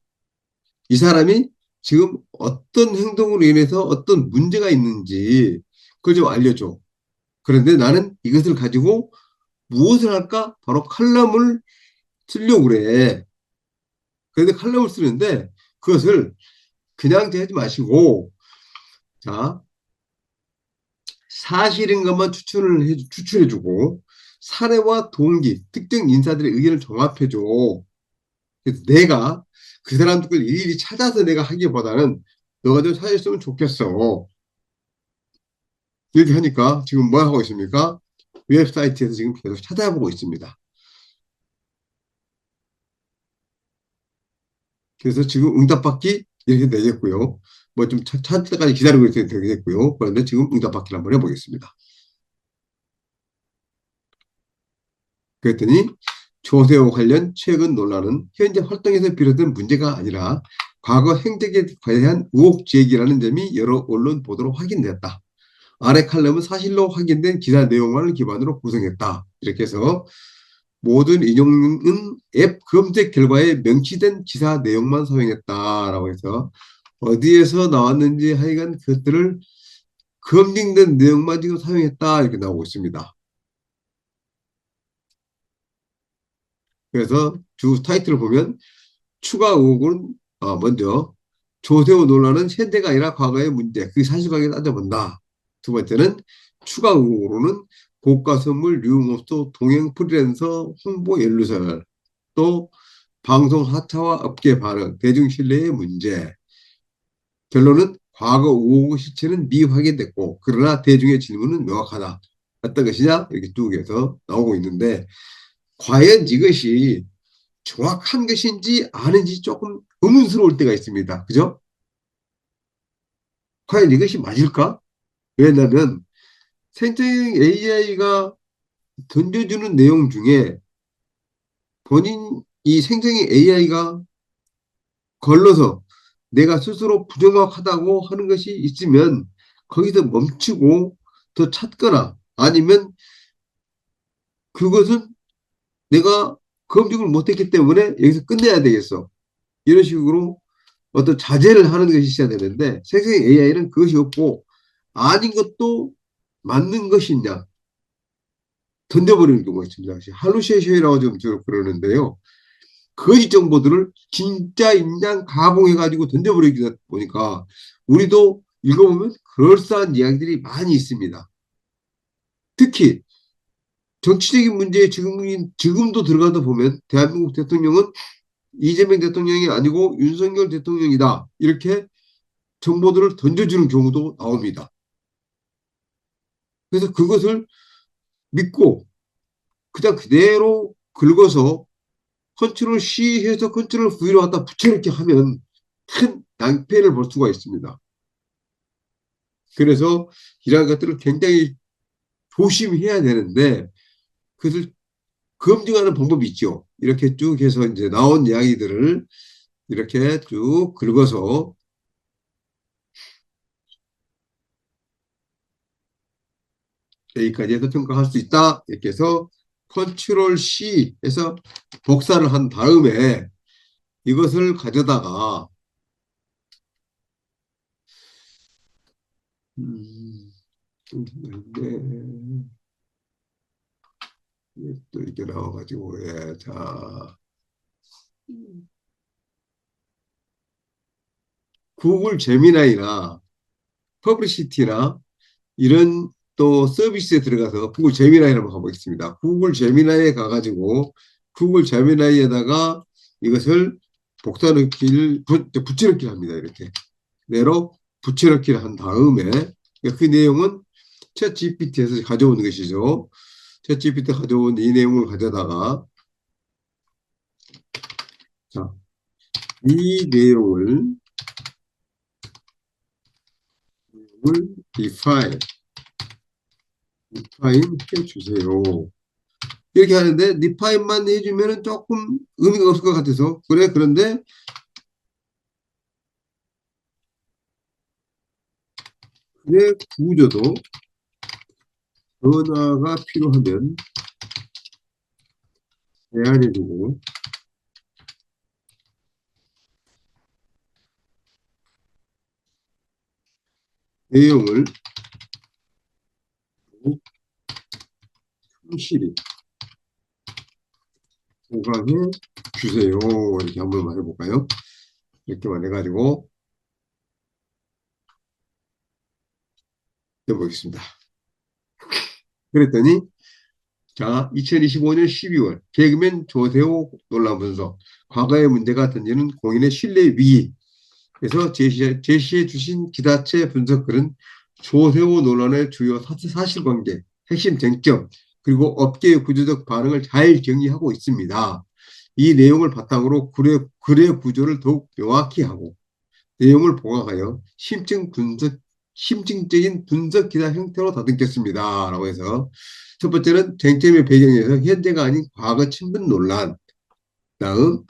이 사람이 지금 어떤 행동으로 인해서 어떤 문제가 있는지 그걸 좀 알려줘. 그런데 나는 이것을 가지고 무엇을 할까? 바로 칼럼을 쓰려고 그래. 그런데 칼럼을 쓰는데 그것을 그냥 하지 마시고, 자, 사실인 것만 추출해주고, 사례와 동기, 특정 인사들의 의견을 종합해줘. 그래서 내가 그 사람들 일일이 찾아서 내가 하기보다는 너가 좀 찾았으면 좋겠어. 이렇게 하니까 지금 뭐 하고 있습니까? 웹사이트에서 지금 계속 찾아보고 있습니다. 그래서 지금 응답받기 이렇게 되겠고요. 뭐 좀 찾을 때까지 기다리고 있어야 되겠고요. 그런데 지금 응답받기를 한번 해보겠습니다. 그랬더니 조세호 관련 최근 논란은 현재 활동에서 비롯된 문제가 아니라 과거 행적에 관한 의혹 제기라는 점이 여러 언론 보도로 확인됐다. 아래 칼럼은 사실로 확인된 기사 내용만을 기반으로 구성했다. 이렇게 해서 모든 인용은 앱 검색 결과에 명시된 기사 내용만 사용했다라고 해서 어디에서 나왔는지 하여간 그것들을 검증된 내용만 지금 사용했다 이렇게 나오고 있습니다. 그래서 주 타이틀을 보면 추가 의혹은 먼저 조세호 논란은 현대가 아니라 과거의 문제, 그 사실관계 따져본다. 두 번째는 추가 의혹으로는 고가 선물, 유흥업소, 동행 프리랜서, 홍보 연루설, 또 방송 하차와 업계 반응, 대중 신뢰의 문제. 결론은 과거 의혹의 실체는 미확인됐고 그러나 대중의 질문은 명확하다. 어떤 것이냐? 이렇게 쭉 해서 나오고 있는데 과연 이것이 정확한 것인지 아닌지 조금 의문스러울 때가 있습니다. 그죠? 과연 이것이 맞을까? 왜냐하면 생成AI가 던져주는 내용 중에 본인 이 생成AI가 걸러서 내가 스스로 부정확하다고 하는 것이 있으면 거기서 멈추고 더 찾거나 아니면 그것은 내가 검증을 못했기 때문에 여기서 끝내야 되겠어. 이런 식으로 어떤 자제를 하는 것이 있어야 되는데 생성 AI는 그것이 없고 아닌 것도 맞는 것이냐 던져버리는 경우가 있습니다. 할루시에이션이라고 좀 주로 그러는데요. 거짓 정보들을 진짜 인양 가공해가지고 던져버리다 보니까 우리도 읽어보면 그럴싸한 이야기들이 많이 있습니다. 특히 정치적인 문제에 지금도 들어가다 보면 대한민국 대통령은 이재명 대통령이 아니고 윤석열 대통령이다. 이렇게 정보들을 던져주는 경우도 나옵니다. 그래서 그것을 믿고 그냥 그대로 긁어서 컨트롤 C 해서 컨트롤 V로 갖다 붙여넣기 하면 큰 낭패를 볼 수가 있습니다. 그래서 이러한 것들을 굉장히 조심해야 되는데 그것을 검증하는 방법이 있죠. 이렇게 쭉 해서 이제 나온 이야기들을 이렇게 쭉 긁어서 A까지 해서 평가할 수 있다. 이렇게 해서 컨트롤 C 해서 복사를 한 다음에 이것을 가져다가 음, 네, 또 이렇게 나와가지고 예, 자 구글 제미나이나 퍼블리시티나 이런 또 서비스에 들어가서 구글 제미나이 한번 가보겠습니다. 구글 제미나이에 가가지고 구글 제미나이에다가 이것을 복사넣기를 붙여넣기를 합니다. 이렇게 내로 붙여넣기를 한 다음에 그 내용은 챗 GPT에서 가져오는 것이죠. 챗 GPT 가져온 이 내용을 가져다가 자, 이 내용을 define 해주세요. 이렇게 하는데 디파인만 해주면 조금 의미가 없을 것 같아서 그래 그런데 그래 구조도 변화가 필요하면 제한해주고 내용을 충실히 보강해 주세요. 이렇게 한번 해볼까요? 이렇게만 해가지고 해보겠습니다. 그랬더니 자 2025년 12월 개그맨 조세호 논란 분석 과거의 문제가 던지는 공인의 신뢰 위기 그래서 제시해 주신 기사체 분석글은 조세호 논란의 주요 사실관계, 핵심 쟁점, 그리고 업계의 구조적 반응을 잘 정리하고 있습니다. 이 내용을 바탕으로 거래 구조를 더욱 명확히 하고 내용을 보강하여 심층적인 분석 기사 형태로 다듬겠습니다. 라고 해서 첫 번째는 쟁점의 배경에서 현재가 아닌 과거 친분 논란, 다음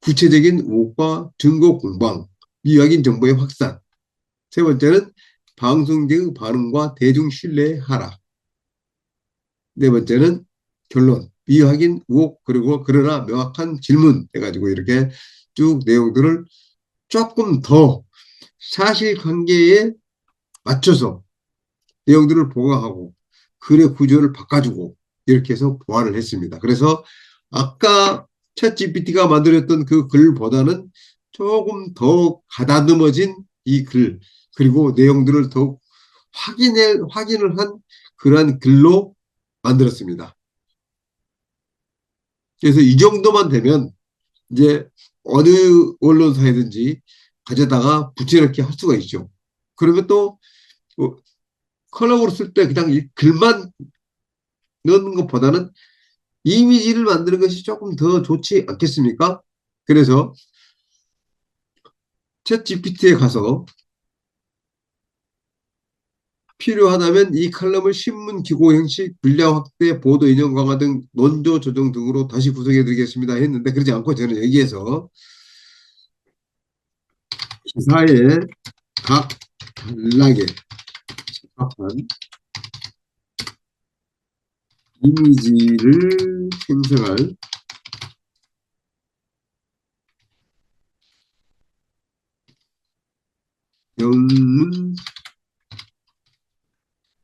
구체적인 의혹과 증거 공방, 미확인 정보의 확산. 세 번째는 방송계의 반응과 대중 신뢰의 하락. 네 번째는 결론, 미확인 의혹 그리고 그러나 명확한 질문 해가지고 이렇게 쭉 내용들을 조금 더 사실관계에 맞춰서 내용들을 보강하고 글의 구조를 바꿔주고 이렇게 해서 보완을 했습니다. 그래서 아까 챗 GPT가 만들었던 그 글보다는 조금 더 가다듬어진 이 글, 그리고 내용들을 더욱 확인을 한 그러한 글로 만들었습니다. 그래서 이 정도만 되면 이제 어느 언론사이든지 가져다가 붙여넣기 할 수가 있죠. 그러면 또 컬럼으로 쓸 때 그냥 이 글만 넣는 것보다는 이미지를 만드는 것이 조금 더 좋지 않겠습니까? 그래서 챗 GPT에 가서 필요하다면 이 칼럼을 신문 기고 형식, 분량 확대, 보도 인용 강화 등 논조 조정 등으로 다시 구성해 드리겠습니다 했는데 그러지 않고 저는 여기에서 기사의 각 단락에 적합한 이미지를 생성할 영문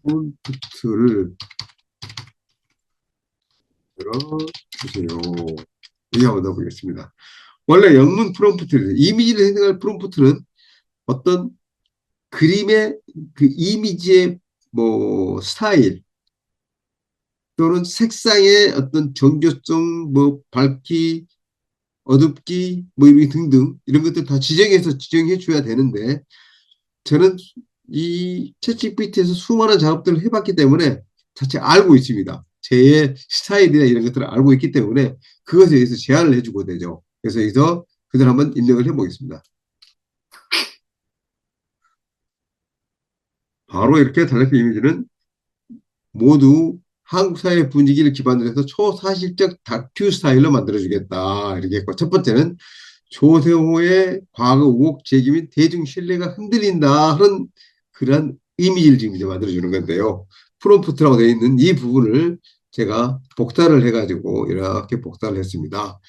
폰트를 들어주세요. 이렇게 한번 넣어보겠습니다. 원래 영문 프롬프트, 이미지를 생성할 프롬프트는 어떤 그림의 그 이미지의 뭐 스타일 또는 색상의 어떤 정교성, 뭐 밝기, 어둡기, 뭐 이런 등등 이런 것들 다 지정해서 지정해 줘야 되는데 저는 이 챗GPT에서 수많은 작업들을 해봤기 때문에 자체 알고 있습니다. 제 스타일이나 이런 것들을 알고 있기 때문에 그것에 의해서 제한을 해주고 되죠. 그래서 여기서 그대로 한번 입력을 해보겠습니다. 바로 이렇게 달력표 이미지는 모두 한국 사회 분위기를 기반으로 해서 초사실적 다큐 스타일로 만들어주겠다. 이렇게 했고, 첫 번째는 조세호의 과거 의혹 제기 및 대중 신뢰가 흔들린다 하는 그런 이미지를 지금 이제 만들어주는 건데요. 프롬프트라고 되어 있는 이 부분을 제가 복사를 해가지고 이렇게 복사를 했습니다.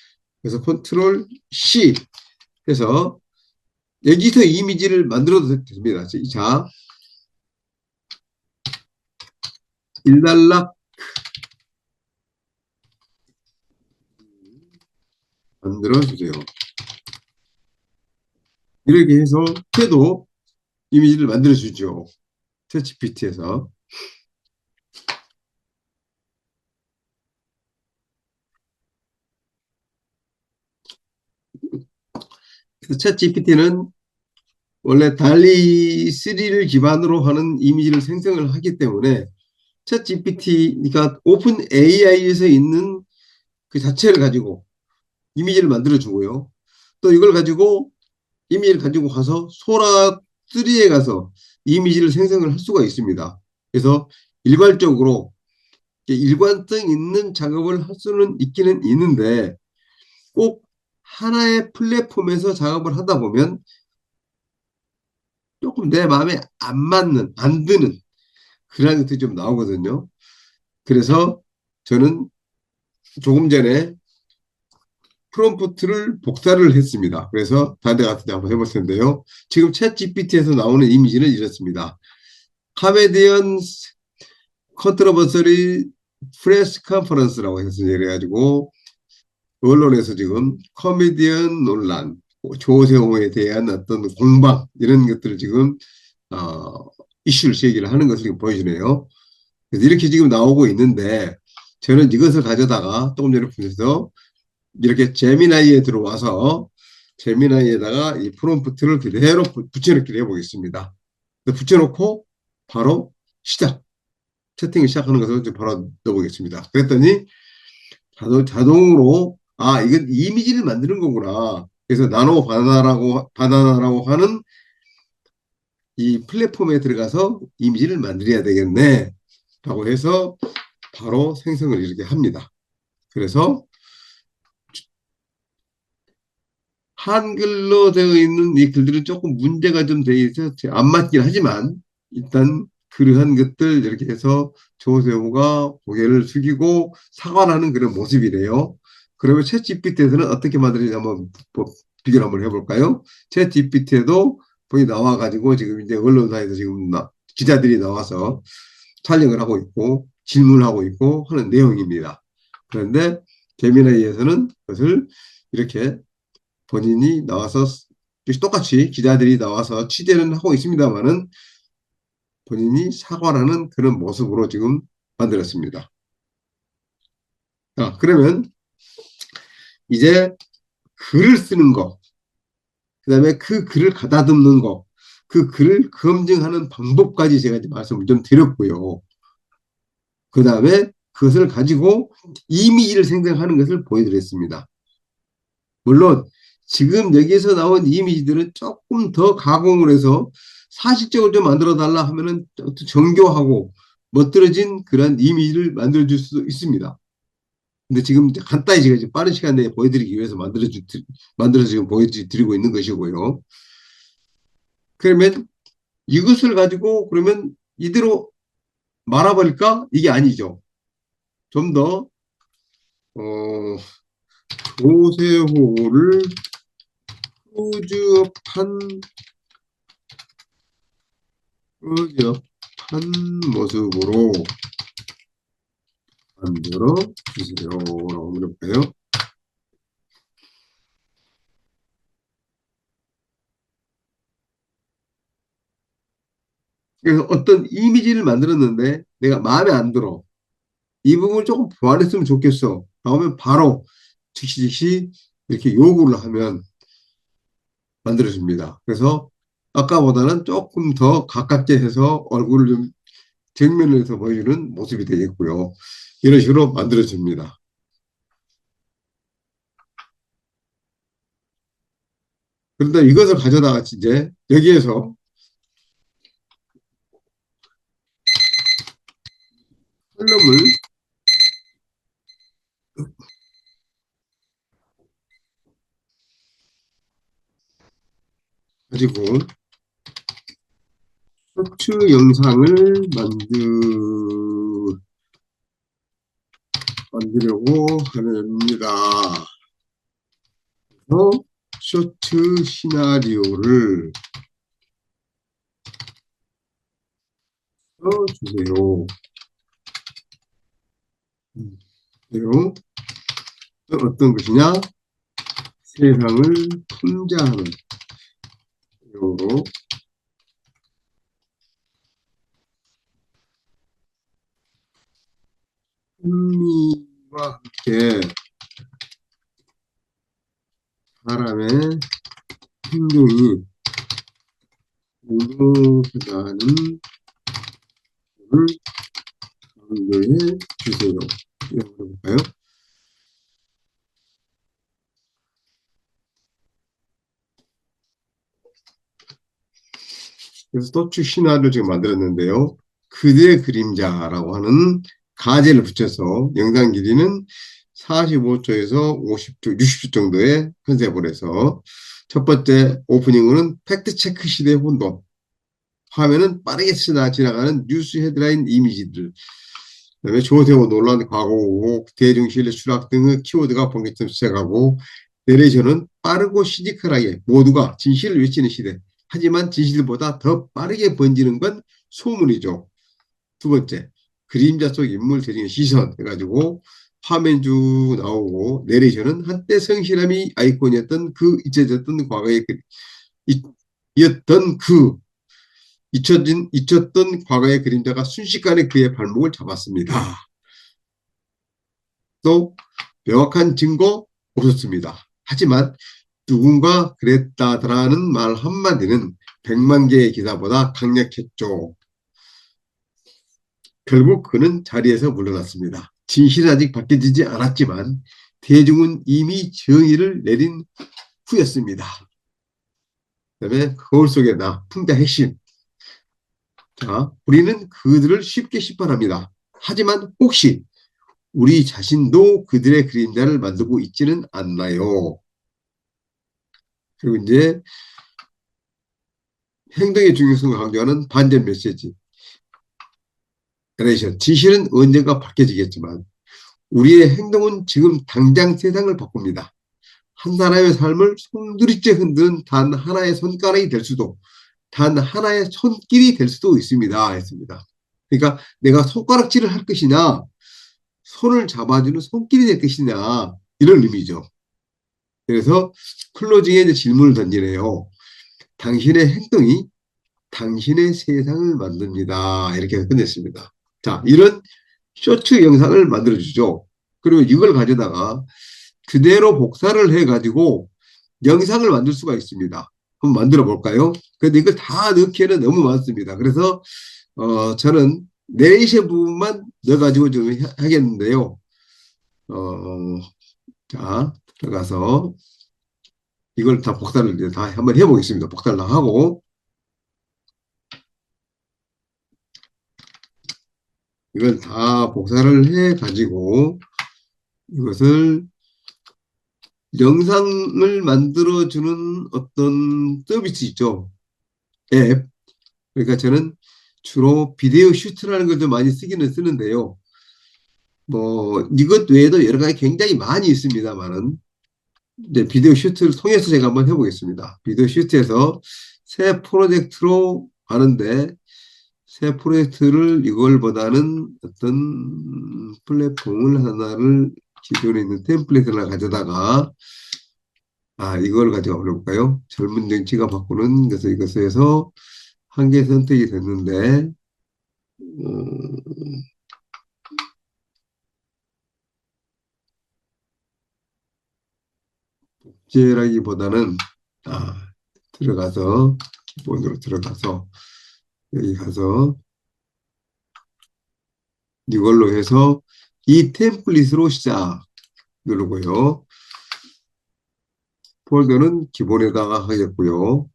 그래서 컨트롤 C 해서 여기서 이미지를 만들어도 됩니다. 자, 1단락 만들어주세요. 이렇게 해서 해도 이미지를 만들어주죠. 챗GPT에서. 챗GPT는 원래 달리 3를 기반으로 하는 이미지를 생성을 하기 때문에 챗GPT가 오픈 AI에서 있는 그 자체를 가지고 이미지를 만들어 주고요. 또 이걸 가지고 이미지를 가지고 가서 소라 3에 가서 이미지를 생성을 할 수가 있습니다. 그래서 일괄적으로 일관성 있는 작업을 할 수는 있기는 있는데 꼭 하나의 플랫폼에서 작업을 하다 보면 조금 내 마음에 안 맞는, 안 드는 그런 것들이 좀 나오거든요. 그래서 저는 조금 전에 프롬프트를 복사를 했습니다. 그래서 다른 데 같은 데 한번 해볼 텐데요. 지금 챗 GPT에서 나오는 이미지는 이렇습니다. 카메디언 컨트러버서리 프레스 컨퍼런스라고 해서 이래가지고 언론에서 지금 코미디언 논란, 조세호에 대한 어떤 공방 이런 것들을 지금 어, 이슈를 제기를 하는 것을 지금 보여주네요. 그래서 이렇게 지금 나오고 있는데 저는 이것을 가져다가 조금 전에 보셔서 이렇게 제미나이에 들어와서 제미나이에다가 이 프롬프트를 그대로 붙여넣기를 해보겠습니다. 붙여놓고 바로 시작, 채팅을 시작하는 것을 바로 넣어보겠습니다. 그랬더니 자동으로 이건 이미지를 만드는 거구나. 그래서 나노 바나나라고 하는 이 플랫폼에 들어가서 이미지를 만들어야 되겠네. 라고 해서 바로 생성을 이렇게 합니다. 그래서 한글로 되어 있는 이 글들은 조금 문제가 좀 되어 있어서 안 맞긴 하지만 일단 그러한 것들 이렇게 해서 조세호가 고개를 숙이고 사과하는 그런 모습이래요. 그러면 챗 GPT에서는 어떻게 만들어지나 한번 비교를 한번 해볼까요? 챗 GPT에도 거기 나와가지고 지금 이제 언론사에서 지금 기자들이 나와서 촬영을 하고 있고 질문을 하고 있고 하는 내용입니다. 그런데 제미나이에서는 그것을 이렇게 본인이 나와서 똑같이 기자들이 나와서 취재는 하고 있습니다만은 본인이 사과를 하는 그런 모습으로 지금 만들었습니다. 그러면 이제 글을 쓰는 거, 그 다음에 그 글을 가다듬는 거, 그 글을 검증하는 방법까지 제가 이제 말씀을 좀 드렸고요. 그 다음에 그것을 가지고 이미지를 생성하는 것을 보여드렸습니다. 물론 지금 여기에서 나온 이미지들은 조금 더 가공을 해서 사실적으로 좀 만들어 달라 하면은 정교하고 멋들어진 그런 이미지를 만들어 줄 수도 있습니다. 근데 지금 간단히 제가 이제 빠른 시간 내에 보여드리기 위해서 만들어서 지금 보여드리고 있는 것이고요. 그러면 이것을 가지고 그러면 이대로 말아버릴까? 이게 아니죠. 좀 더, 조세호를 후주판 모습으로 만들어 주세요. 라고 물어볼까요? 그래서 어떤 이미지를 만들었는데 내가 마음에 안 들어. 이 부분을 조금 보완했으면 좋겠어. 나오면 바로 즉시 이렇게 요구를 하면 만들어줍니다. 그래서 아까보다는 조금 더 가깝게 해서 얼굴을 좀 정면에서 보여주는 모습이 되겠고요. 이런 식으로 만들어줍니다. 그런데 이것을 가져다가 이제 여기에서 컬럼을 가지고 쇼츠 영상을 만들려고 합니다. 그래서 쇼츠 시나리오를 써주세요. 그리고 어떤 것이냐? 세상을 풍자하는 내용으로 흥미와 함께 사람의 행동이 공유하다는 것을 강조해 주세요. 이렇게 볼까요? 그래서 또추 신화를 지금 만들었는데요. 그대의 그림자라고 하는 가제를 붙여서 영상 길이는 45초에서 50초, 60초 정도의 컨셉을 해서 첫 번째 오프닝은 팩트체크 시대의 혼돈. 화면은 빠르게 지나가는 뉴스 헤드라인 이미지들. 그다음에 조세호 논란 과거 대중신뢰 추락 등의 키워드가 본격적으로 시작하고 내레이션은 빠르고 시니컬하게 모두가 진실을 외치는 시대. 하지만 진실보다 더 빠르게 번지는 건 소문이죠. 두 번째, 그림자 속 인물 대중의 시선 해가지고 화면 쭉 나오고 내레이션은 한때 성실함이 아이콘이었던 그 잊혀졌던 과거의 이었던 그 잊혔던 과거의 그림자가 순식간에 그의 발목을 잡았습니다. 또 명확한 증거 없었습니다. 하지만 누군가 그랬다라는 말 한마디는 100만 개의 기사보다 강력했죠. 결국 그는 자리에서 물러났습니다. 진실은 아직 밝혀지지 않았지만 대중은 이미 정의를 내린 후였습니다. 그다음에 거울 속의 나, 풍자 핵심. 자, 우리는 그들을 쉽게 심판합니다. 하지만 혹시 우리 자신도 그들의 그림자를 만들고 있지는 않나요? 그리고 이제 행동의 중요성을 강조하는 반전 메시지. 진실은 언젠가 밝혀지겠지만 우리의 행동은 지금 당장 세상을 바꿉니다. 한 사람의 삶을 송두리째 흔드는 단 하나의 손가락이 될 수도 단 하나의 손길이 될 수도 있습니다. 했습니다. 그러니까 내가 손가락질을 할 것이냐 손을 잡아주는 손길이 될 것이냐, 이런 의미죠. 그래서 클로징에 이제 질문을 던지네요. 당신의 행동이 당신의 세상을 만듭니다. 이렇게 해서 끝냈습니다. 자, 이런 쇼츠 영상을 만들어주죠. 그리고 이걸 가져다가 그대로 복사를 해가지고 영상을 만들 수가 있습니다. 한번 만들어 볼까요? 근데 이걸 다 넣기에는 너무 많습니다. 그래서 저는 내레이션 부분만 넣어가지고 좀 하겠는데요. 어, 자, 들어가서 이걸 다 복사를 이제 다 한번 해보겠습니다. 복사를 다 하고 이걸 다 복사를 해가지고 이것을 영상을 만들어주는 어떤 서비스 있죠. 앱. 그러니까 저는 주로 비디오 슈트라는 걸 좀 많이 쓰기는 쓰는데요. 뭐 이것 외에도 여러 가지 굉장히 많이 있습니다만은 이제 비디오 슈트를 통해서 제가 한번 해보겠습니다. 비디오 슈트에서 새 프로젝트로 하는데 새 프로젝트를 이걸보다는 어떤 플랫폼을 하나를 기존에 있는 템플릿을 가져다가 이걸 가지고 어볼까요? 젊은 정치가 바꾸는 그래서 이것에서 한 개 선택이 됐는데 복제라기보다는 들어가서 기본으로 들어가서 여기 가서 이걸로 해서 이 템플릿으로 시작 누르고요. 폴더는 기본에다가 하겠고요.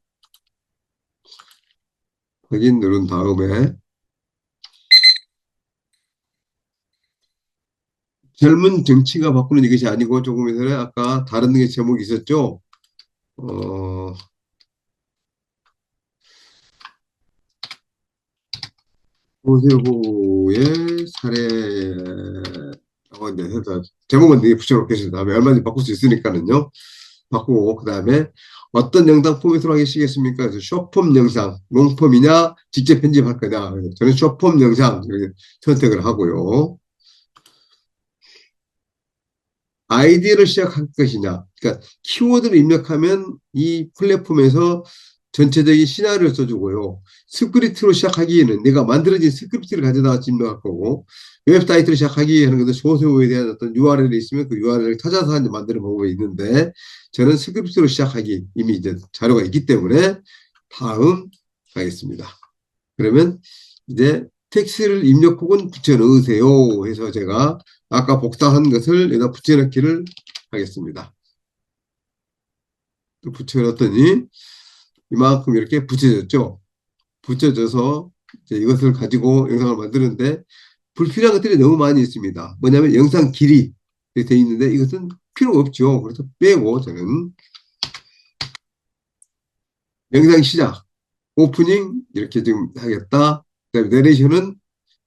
확인 누른 다음에 젊은 정치가 바꾸는 이것이 아니고 조금 전에 아까 다른 게 제목이 있었죠. 어, 오세호의 사례라고 이제 해서 제목은 되게 붙여놓겠습니다. 다음에 얼마든지 바꿀 수 있으니까는요. 바꾸고 그 다음에 어떤 영상 포맷으로 하시겠습니까? 그래서 숏폼 영상, 롱폼이냐, 직접 편집할 거냐. 그래서 저는 숏폼 영상 이렇게 선택을 하고요. 아이디어를 시작할 것이냐. 그러니까 키워드를 입력하면 이 플랫폼에서 전체적인 시나리오를 써주고요. 스크립트로 시작하기에는 내가 만들어진 스크립트를 가져다가 입력할 거고 웹사이트를 시작하기 하는 것은 소스에 대한 어떤 URL이 있으면 그 URL을 찾아서 이제 만드는 방법이 있는데 저는 스크립트로 시작하기 이미 이제 자료가 있기 때문에 다음 가겠습니다. 그러면 이제 텍스트를 입력 혹은 붙여 넣으세요 해서 제가 아까 복사한 것을 여기다 붙여 넣기를 하겠습니다. 붙여 넣었더니 이만큼 이렇게 붙여졌죠. 붙여져서 이제 이것을 가지고 영상을 만드는데 불필요한 것들이 너무 많이 있습니다. 뭐냐면 영상 길이 되어 있는데 이것은 필요가 없죠. 그래서 빼고 저는 영상 시작, 오프닝 이렇게 지금 하겠다. 그다음에 내레이션은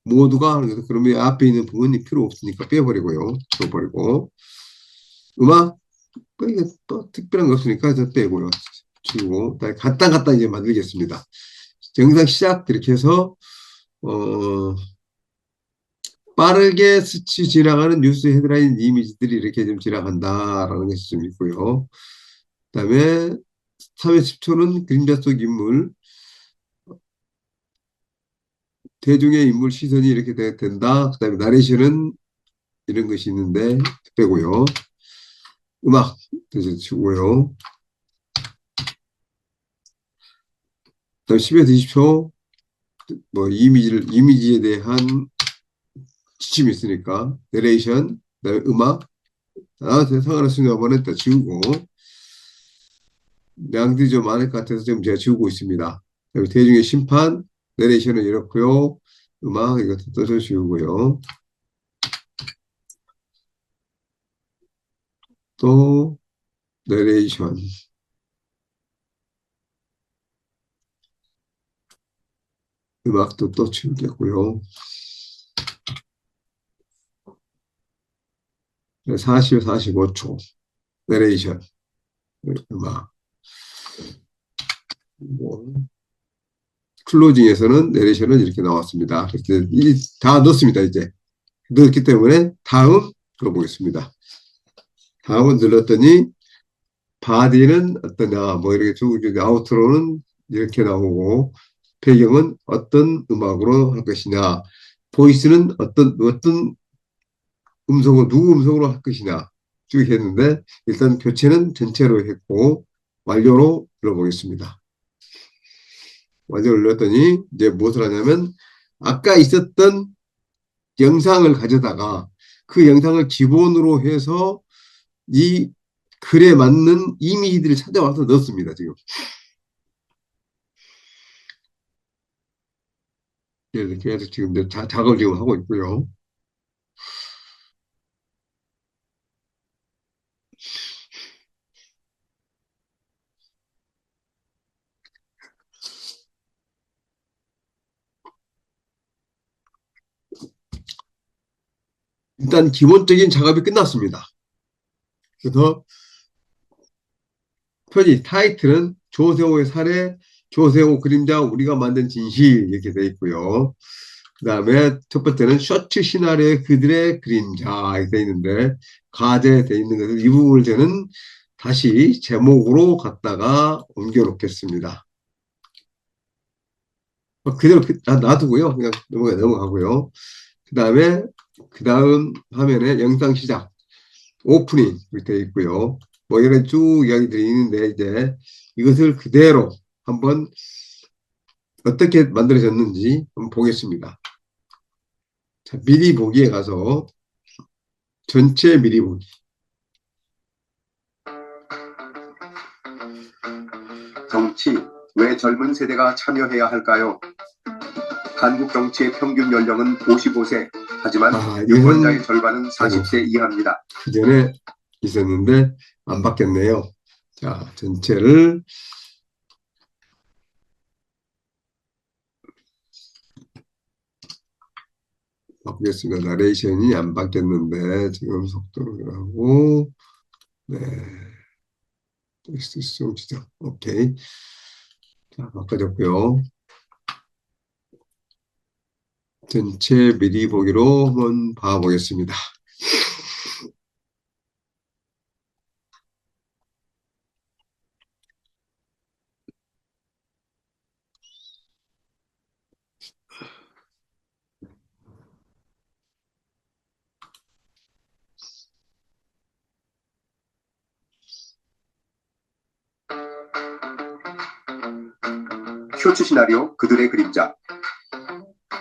모두가 하는 거죠. 그러면 앞에 있는 부분이 필요 없으니까 빼버리고요. 줘버리고 음악 이게 또 특별한 거 없으니까 저 빼고요. 지우고 간단 이제 만들겠습니다. 영상 시작 이렇게 해서 빠르게 스치 지나가는 뉴스 헤드라인 이미지들이 이렇게 좀 지나간다라는 것이 좀 있고요. 그다음에 3회 10초는 그림자 속 인물, 대중의 인물 시선이 이렇게 된다. 그다음에 나레이션은 이런 것이 있는데 빼고요. 음악 대신 치고요. 그다음 10에서 20초 뭐 이미지에 대한 지침이 있으니까 내레이션, 그다음에 음악 상관없으면 한번 다 지우고 양들이 좀 많을 것 같아서 좀 제가 지우고 있습니다. 대중의 심판, 내레이션은 이렇고요. 음악 이것도 떠서 지우고요. 또 내레이션 음악도 또 지우겠고요. 40, 45초 내레이션 음악 뭐, 클로징에서는 내레이션은 이렇게 나왔습니다. 이렇게 다 넣습니다. 이제 넣었기 때문에 다음 눌러보겠습니다. 다음은 눌렀더니 바디는 어떠냐, 뭐 이렇게 쭉 아우트로는 이렇게 나오고 배경은 어떤 음악으로 할 것이냐, 보이스는 어떤 음성으로 누구 음성으로 할 것이냐 쭉 했는데 일단 교체는 전체로 했고 완료로 눌러보겠습니다. 완료 눌렀더니 이제 무엇을 하냐면 아까 있었던 영상을 가져다가 그 영상을 기본으로 해서 이 글에 맞는 이미지들을 찾아와서 넣습니다. 지금. 그래서 계속 지금 작업을 지금 하고 있고요. 일단 기본적인 작업이 끝났습니다. 그래서 표지 타이틀은 조세호의 살해, 조세호 그림자, 우리가 만든 진실 이렇게 돼 있고요. 그 다음에 첫 번째는 셔츠 시나리오의 그들의 그림자 이렇게 돼 있는데 가제 돼 있는 것을 이 부분을 저는 다시 제목으로 갖다가 옮겨 놓겠습니다. 그대로 놔두고요. 그냥 넘어가고요. 그다음에 그 다음 화면에 영상 시작 오프닝 이렇게 돼 있고요. 뭐 이런 쭉 이야기들이 있는데 이제 이것을 그대로 한번 어떻게 만들어졌는지 한번 보겠습니다. 자, 미리 보기에 가서 전체 미리 보기. 정치, 왜 젊은 세대가 참여해야 할까요? 한국 정치의 평균 연령은 55세. 하지만 유권자의 절반은 40세 이하입니다. 그 전에 있었는데 안 바뀌었네요. 자, 전체를 바꾸겠습니다. 나레이션이 안 바뀌었는데 지금 속도를 하고 네. 좀 시작. 오케이. 자, 바꿔줬고요. 전체 미리 보기로 한번 봐보겠습니다. 쇼츠 시나리오 그들의 그림자.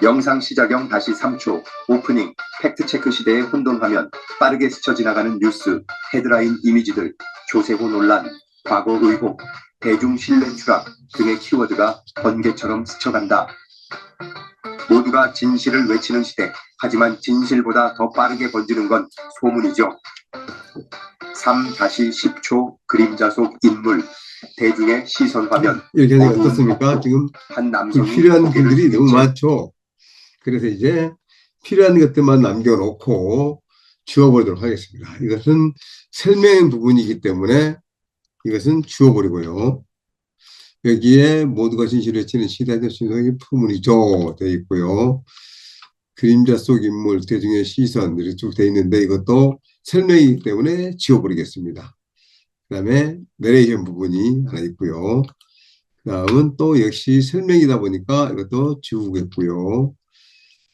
영상 시작형 다시 3초. 오프닝. 팩트체크 시대의 혼돈 화면. 빠르게 스쳐 지나가는 뉴스. 헤드라인 이미지들. 조세호 논란. 과거 의혹. 대중 신뢰 추락 등의 키워드가 번개처럼 스쳐간다. 모두가 진실을 외치는 시대. 하지만 진실보다 더 빠르게 번지는 건 소문이죠. 3-10초 그림자 속 인물. 대중의 시선 화면. 이렇게 하니까 어떻습니까? 지금 한 남성이 필요한 글들이 너무 많죠. 그래서 이제 필요한 것들만 남겨놓고 지워버리도록 하겠습니다. 이것은 설명 부분이기 때문에 이것은 지워버리고요. 여기에 모두가 진실을 외치는 시대의 신성이 풍문이죠. 되어 있고요. 그림자 속 인물, 대중의 시선 이렇게 쭉 되어 있는데 이것도 설명이기 때문에 지워버리겠습니다. 그 다음에 내레이션 부분이 하나 있고요. 그 다음은 또 역시 설명이다 보니까 이것도 지우겠고요.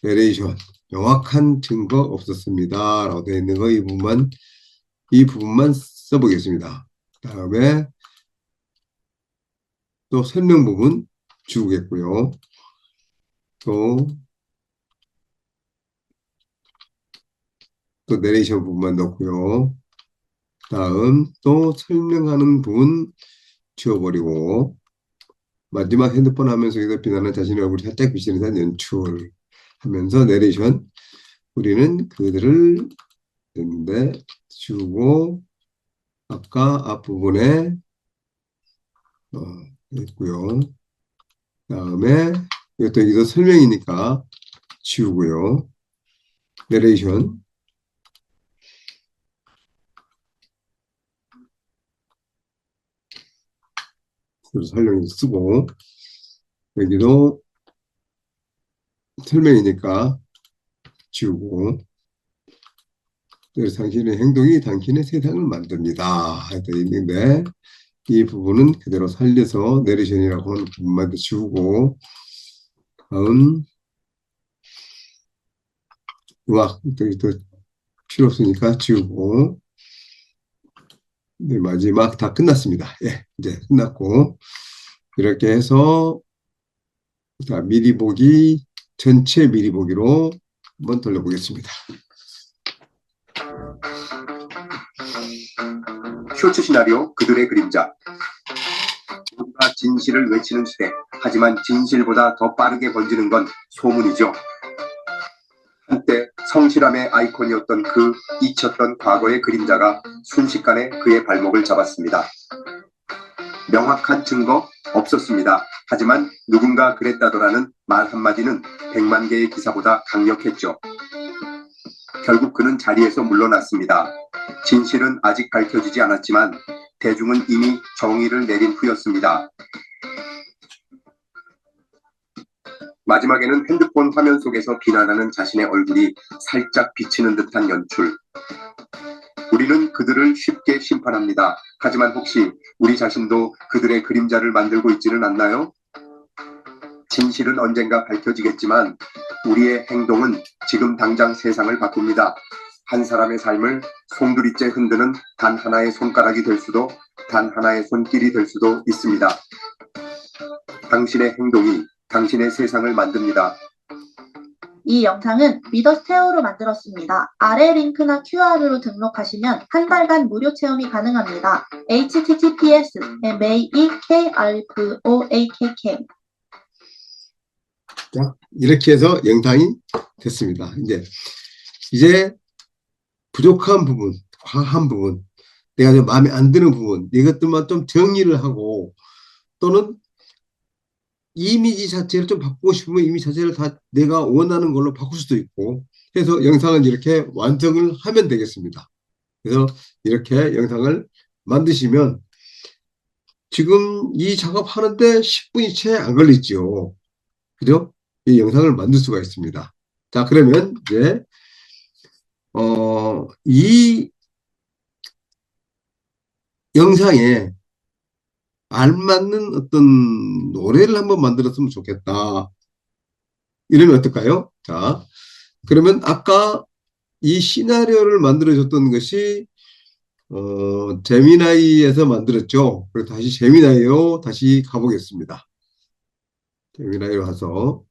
내레이션 명확한 증거 없었습니다. 라고 되어 있는 거 이 부분만 써보겠습니다. 그 다음에 또 설명 부분 지우겠고요. 또 내레이션 부분만 넣고요. 다음 또 설명하는 부분 지워버리고 마지막 핸드폰 하면서 여기서 비난하는 자신의 얼굴이 살짝 비치는 듯한 연출 하면서 내레이션 우리는 그들을 했는데 지우고 아까 앞부분에 있고요. 다음에 이것도 여기서 설명이니까 지우고요. 내레이션 설명 쓰고 여기도 설명이니까 지우고 그래서 당신의 행동이 당신의 세상을 만듭니다. 되어 있는데 이 부분은 그대로 살려서 내리션이라고 하는 부분만 더 지우고 다음 음악 또 필요 없으니까 지우고 네, 마지막 다 끝났습니다. 예, 이제 끝났고 이렇게 해서 자, 미리 보기 전체 미리 보기로 한번 돌려보겠습니다. 쇼츠 시나리오 그들의 그림자. 모두가 진실을 외치는 시대. 하지만 진실보다 더 빠르게 번지는 건 소문이죠. 한때 성실함의 아이콘이었던 그 잊혔던 과거의 그림자가 순식간에 그의 발목을 잡았습니다. 명확한 증거 없었습니다. 하지만 누군가 그랬다더라는 말 한마디는 100만 개의 기사보다 강력했죠. 결국 그는 자리에서 물러났습니다. 진실은 아직 밝혀지지 않았지만 대중은 이미 정의를 내린 후였습니다. 마지막에는 핸드폰 화면 속에서 비난하는 자신의 얼굴이 살짝 비치는 듯한 연출. 우리는 그들을 쉽게 심판합니다. 하지만 혹시 우리 자신도 그들의 그림자를 만들고 있지는 않나요? 진실은 언젠가 밝혀지겠지만 우리의 행동은 지금 당장 세상을 바꿉니다. 한 사람의 삶을 송두리째 흔드는 단 하나의 손가락이 될 수도, 단 하나의 손길이 될 수도 있습니다. 당신의 행동이 당신의 세상을 만듭니다. 이 영상은 미더스테어로 만들었습니다. 아래 링크나 QR로 등록하시면 한 달간 무료 체험이 가능합니다. https://makekrvoakk. 자, 이렇게 해서 영상이 됐습니다. 이제 부족한 부분, 과한 부분, 내가 좀 마음에 안 드는 부분, 이것들만 좀 정리를 하고 또는 이미지 자체를 좀 바꾸고 싶으면 이미지 자체를 다 내가 원하는 걸로 바꿀 수도 있고 해서 영상은 이렇게 완성을 하면 되겠습니다. 그래서 이렇게 영상을 만드시면 지금 이 작업하는데 10분이 채 안 걸리죠. 그죠? 이 영상을 만들 수가 있습니다. 자, 그러면 이제 이 영상에 알맞는 어떤 노래를 한번 만들었으면 좋겠다. 이러면 어떨까요? 자, 그러면 아까 이 시나리오를 만들어줬던 것이 제미나이에서 만들었죠. 그래서 다시 제미나이로 다시 가보겠습니다. 제미나이로 가서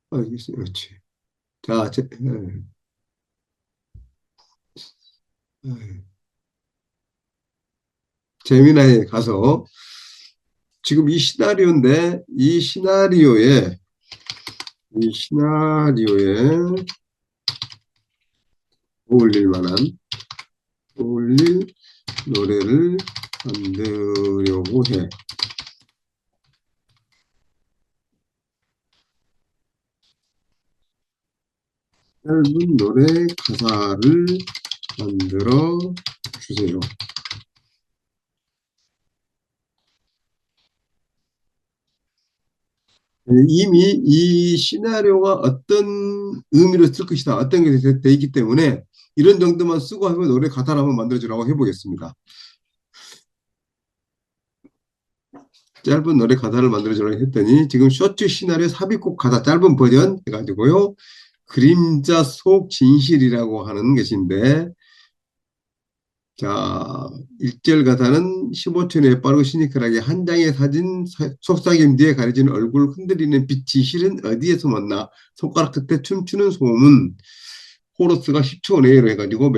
그렇지. 자, 제미나이에 가서 지금 이 시나리오인데 이 시나리오에 어울릴 노래를 만들려고 해. 짧은 노래 가사를 만들어 주세요. 이미 이 시나리오가 어떤 의미로 쓸 것이다, 어떤 게 돼 있기 때문에 이런 정도만 쓰고 하면 노래 가사를 한번 만들어주라고 해보겠습니다. 짧은 노래 가사를 만들어주라고 했더니 지금 쇼츠 시나리오 삽입곡 가사 짧은 버전 해가지고요. 그림자 속 진실이라고 하는 것인데 자, 1절 가사는 15초 내에 빠르고 시니컬하게 한 장의 사진 속삭임 뒤에 가려지는 얼굴 흔들리는 빛이 실은 어디에서 만나 손가락 끝에 춤추는 소문 코러스가 10초 내로 해가지고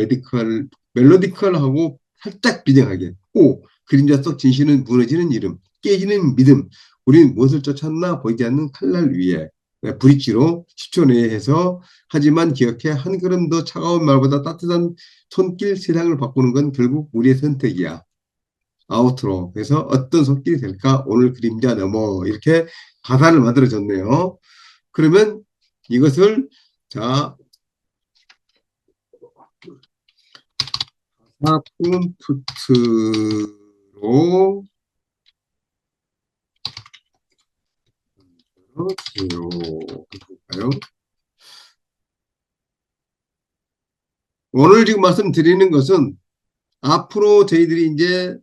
멜로디컬하고 살짝 비정하게 오 그림자 속 진실은 무너지는 이름 깨지는 믿음 우리는 무엇을 쫓았나 보이지 않는 칼날 위에 브릿지로 10초 내에 해서 하지만 기억해 한 걸음 더 차가운 말보다 따뜻한 손길 세상을 바꾸는 건 결국 우리의 선택이야. 아우트로. 그래서 어떤 손길이 될까? 오늘 그림자 넘어. 이렇게 가사를 만들어줬네요. 그러면 이것을 자 프롬프트로 해주세요. 볼까요? 오늘 지금 말씀드리는 것은 앞으로 저희들이 이제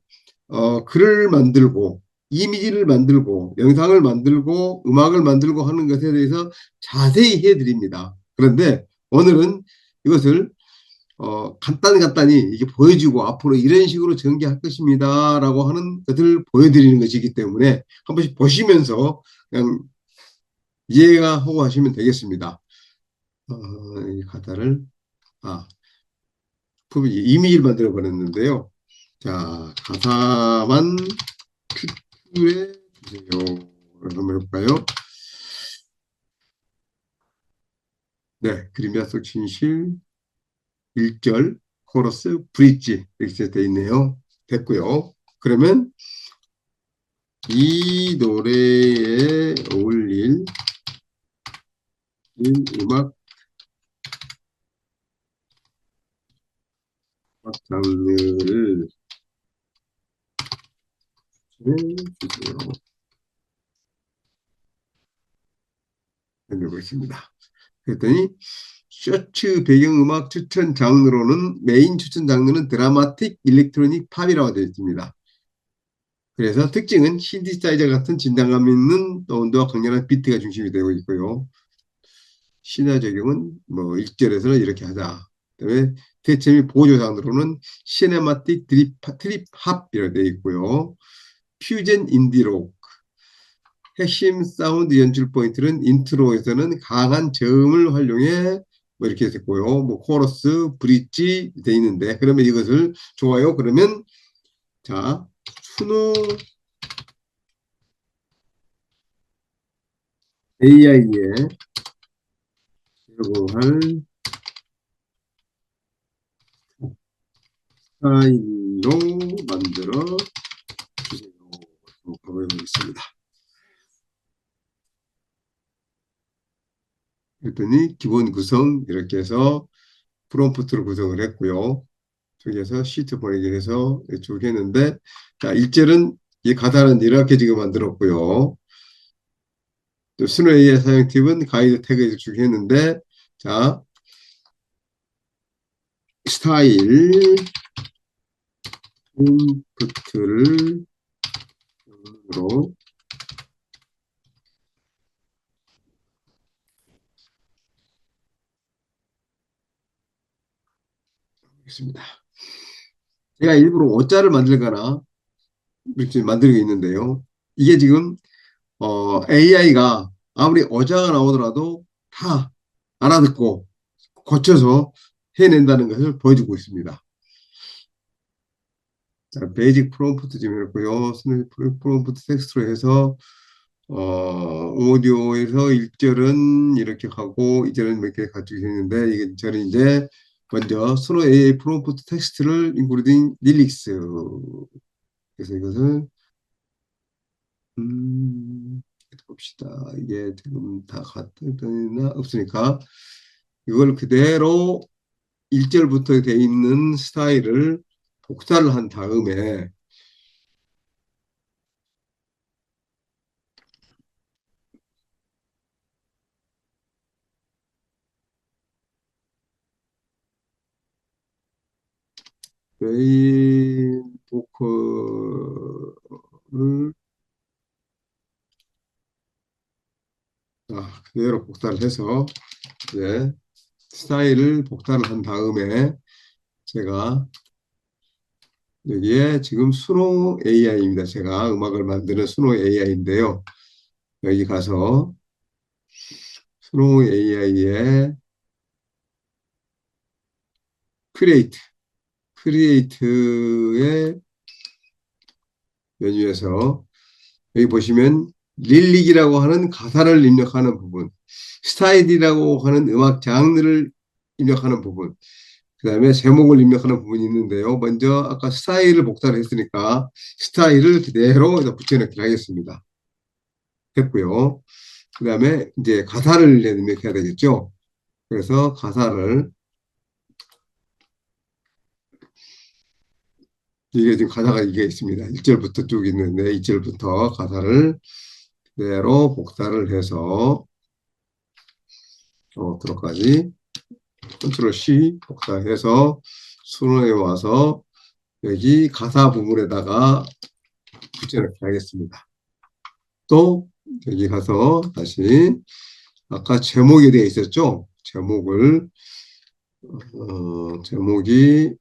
글을 만들고 이미지를 만들고 영상을 만들고 음악을 만들고 하는 것에 대해서 자세히 해드립니다. 그런데 오늘은 이것을 간단히 이게 보여주고 앞으로 이런 식으로 전개할 것입니다라고 하는 것을 보여드리는 것이기 때문에 한 번씩 보시면서 그냥 이해가 하고 하시면 되겠습니다. 이 가사를 이미지를 만들어 버렸는데요. 자, 가사만 큐에 주세요. 한번 해볼까요? 네, 그림자 속 진실 1절 코러스 브릿지 이렇게 되어 있네요. 됐고요. 그러면 이 노래에 어울릴 음악 장르를 주세요. 해보고 있습니다. 그랬더니 쇼츠 배경음악 추천 장르로는 메인 추천 장르는 드라마틱 일렉트로닉 팝이라고 되어 있습니다. 그래서 특징은 신디사이저 같은 진단감 있는 사운드와 강렬한 비트가 중심이 되고 있고요. 신화 적용은 뭐 1절에서는 이렇게 하자. 그다음에 대체 및 보조 장르로는 시네마틱 트립합이라고 되어 있고요. 퓨전 인디록 핵심 사운드 연출 포인트는 인트로에서는 강한 저음을 활용해 뭐 이렇게 됐고요. 뭐 코러스, 브릿지 돼 있는데 그러면 이것을 좋아요. 그러면 자 수노 AI에 제공할 스타일로 만들어 주세요. 가보겠습니다. 그랬더니 기본 구성 이렇게 해서 프롬프트로 구성을 했고요. 저기에서 시트 보내기 해서 쭉 했는데 자 1절은 이 가사는 이렇게 지금 만들었고요. 또 스노 AI 사용 팁은 가이드 태그 쭉 했는데 자 스타일 프롬프트를 으로 하겠습니다. 제가 일부러 오자를 만들거나 이렇게 만들고 있는데요. 이게 지금 AI가 아무리 어자가 나오더라도 다 알아듣고 고쳐서 해낸다는 것을 보여주고 있습니다. 자, 베이직 프롬프트 지금 했고요. 프롬프트 텍스트로 해서 오디오에서 1절은 이렇게 하고 2절은 이렇게 가지고 있는데 이게 저는 이제 먼저 스노 AI 프롬프트 텍스트를 인클루딩 릴릭스 그래서 이것을 봅시다. 이게 지금 다 같으나 없으니까 이걸 그대로 1절부터 돼 있는 스타일을 복사를 한 다음에 메인 보컬을 그대로 복사를 해서 이제 스타일을 복사를 한 다음에 제가 여기에 지금 수노 AI입니다. 제가 음악을 만드는 수노 AI인데요. 여기 가서 수노 AI의 크리에이트의 메뉴에서 여기 보시면 릴릭이라고 하는 가사를 입력하는 부분, 스타일이라고 하는 음악 장르를 입력하는 부분, 그 다음에 제목을 입력하는 부분이 있는데요. 먼저 아까 스타일을 복사를 했으니까 스타일을 그대로 붙여넣기를 하겠습니다. 됐고요. 그 다음에 이제 가사를 입력해야 되겠죠. 그래서 가사를 이게 지금 가사가 이게 있습니다. 1절부터 쭉 있는데 2절부터 가사를 그대로 복사를 해서 들어까지 컨트롤 C 복사해서 수능에 와서 여기 가사 부분에다가 붙여넣기 하겠습니다. 또 여기 가서 다시 아까 제목에 되어 있었죠? 제목을 제목이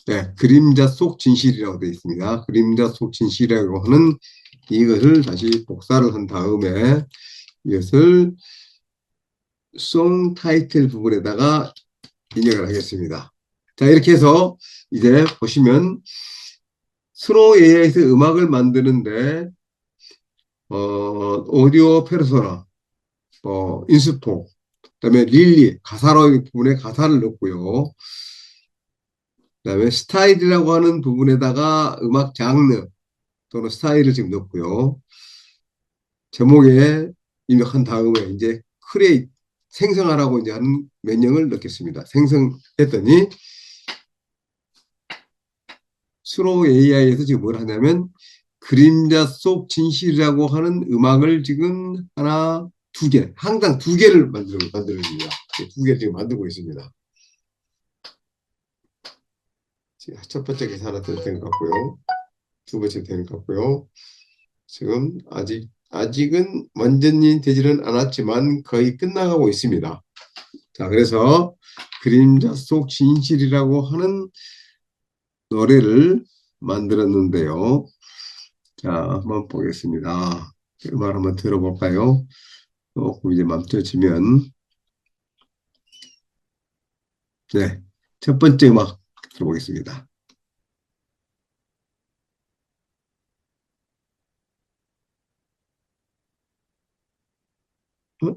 네, 그림자 속 진실이라고 되어 있습니다. 그림자 속 진실이라고 하는 이것을 다시 복사를 한 다음에 이것을 송 타이틀 부분에다가 입력을 하겠습니다. 자, 이렇게 해서 이제 보시면 스노우 AI에서 음악을 만드는데 오디오 페르소나, 인스포, 그다음에 릴리, 가사로 부분에 가사를 넣고요. 그다음에 스타일이라고 하는 부분에다가 음악 장르 또는 스타일을 지금 넣고요. 제목에 입력한 다음에 이제 크리에이트 생성하라고 이제 하는 명령을 넣겠습니다. 생성했더니 스로우 AI에서 지금 뭘 하냐면 그림자 속 진실이라고 하는 음악을 지금 하나, 두 개, 항상 두 개를 만들어줍니다. 두 개를 지금 만들고 있습니다. 첫 번째 계산 하나 되는 것 같고요. 두 번째 되는 것 같고요. 지금 아직은 완전히 되지는 않았지만 거의 끝나가고 있습니다. 자, 그래서 그림자 속 진실이라고 하는 노래를 만들었는데요. 자, 한번 보겠습니다. 음악 한번 들어볼까요? 조금 이제 멈춰지면, 네. 첫 번째 음악 들어보겠습니다. 어?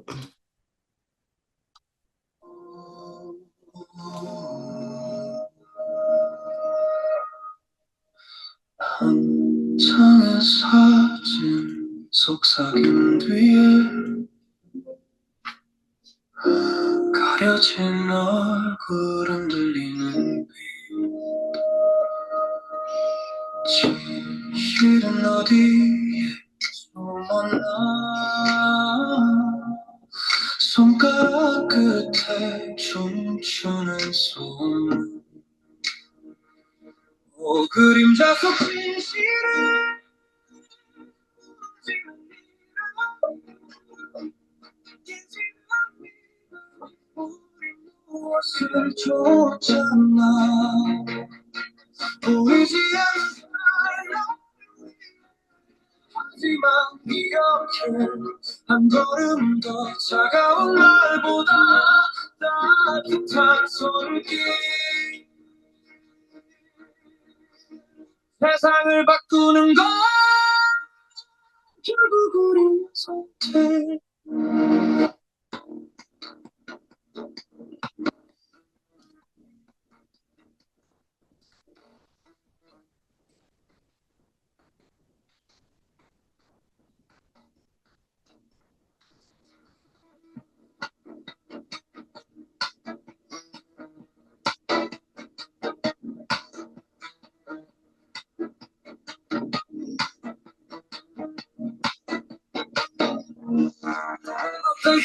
한 장의 사진 속삭임 뒤에 가려진 얼굴 흔들리는 진실은 어디에 숨었나 손가락 끝에 춤추는 손 그림자 속 진실을 우리 무엇을 쫓았나 보이지 않는 하지만 이렇게 한 걸음 더 차가운 날보다 따뜻한 손길 세상을 바꾸는 건 결국 우리 선택 어떤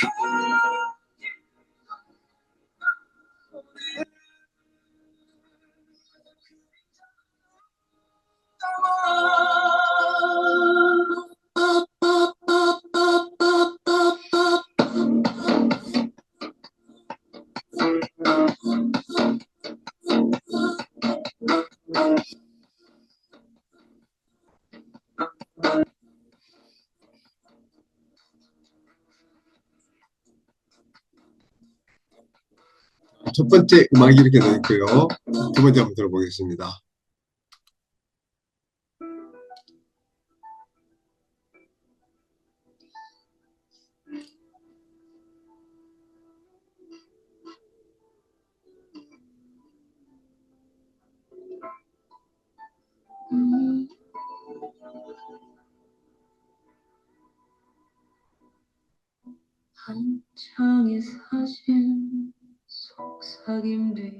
첫 번째 음악이 이렇게 되어 있고요. 두 번째 한번 들어보겠습니다. 한 장의 사진 속삭임 뒤에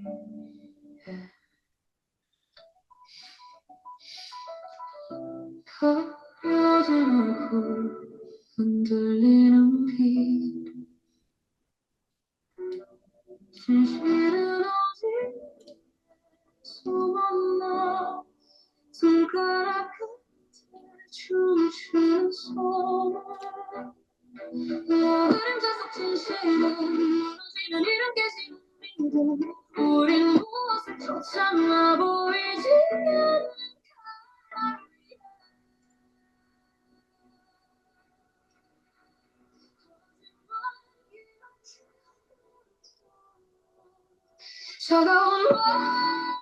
젖은 얼굴 흔들리는 빛 진실은 어디 숨었나 손가락 끝에 춤추는 손을 그림자 속 진실은 무너지는 이름 깨지는 믿음 우린 무엇을 쫓았나 보이지 않는 가을 위에 차가운 말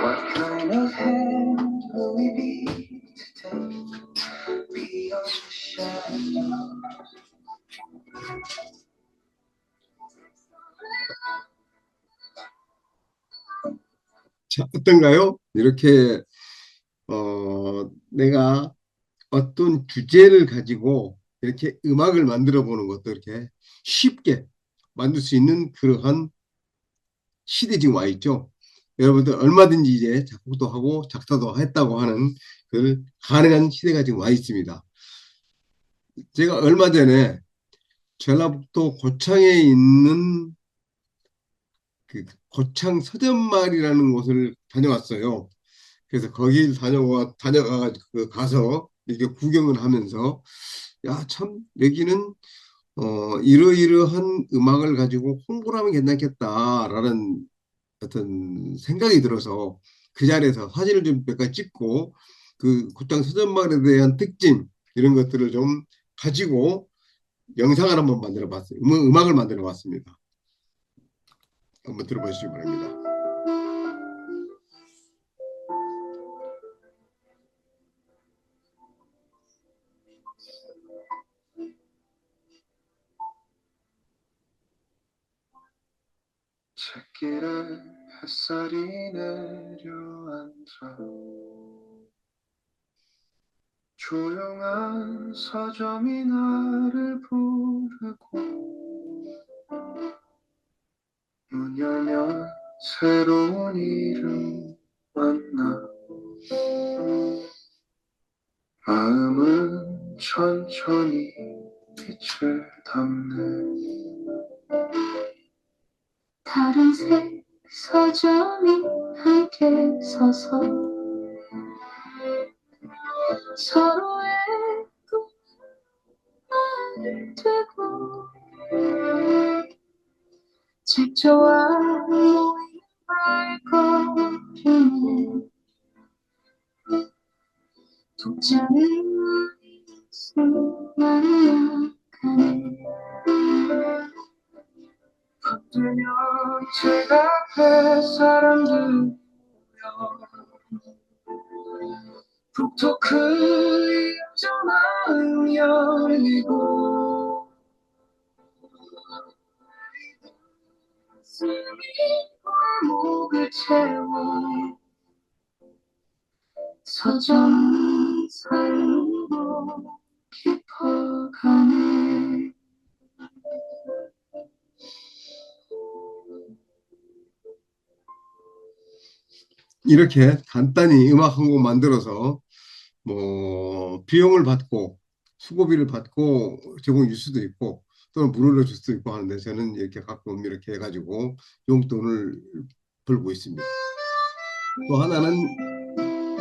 What kind of hand will we be today? Beyond the shadow. 자, 어떤가요? 이렇게 내가 어떤 주제를 가지고 이렇게 음악을 만들어 보는 것도 이렇게 쉽게 만들 수 있는 그러한 시대에 지금 와 있죠. 여러분들 얼마든지 이제 작곡도 하고 작사도 했다고 하는 그 가능한 시대가 지금 와 있습니다. 제가 얼마 전에 전라북도 고창에 있는 그 고창 서점마을이라는 곳을 다녀왔어요. 그래서 거길 다녀가가지고 가서 이렇게 구경을 하면서 야, 참 여기는 이러이러한 음악을 가지고 홍보를 하면 괜찮겠다라는 어떤 생각이 들어서 그 자리에서 사진을 좀 몇 가지 찍고 그 고창 서점마을에 대한 특징 이런 것들을 좀 가지고 영상을 한번 만들어 봤어요. 음악을 만들어 봤습니다. 한번 들어보시기 바랍니다. 책길에 햇살이 내려앉아 조용한 서점이 나를 부르고 문 열면 새로운 이름 만나 마음은 천천히 빛을 담네 다른 색 서점이 함께 서서 서로의 꿈을 되고 책조와 모이는 발걸음에 독자는 수많은 약간의 붙들면 책 앞에 사람들 모여 북토크 여자 마음 열리고 숨이 골목을 채워 서점 사이로 깊어가네 이렇게 간단히 음악 한 곡 만들어서 뭐 비용을 받고 수고비를 받고 제공해 줄 수도 있고 또는 무료로 줄 수도 있고 하는데 저는 이렇게 가끔 이렇게 해가지고 용돈을 벌고 있습니다. 또 하나는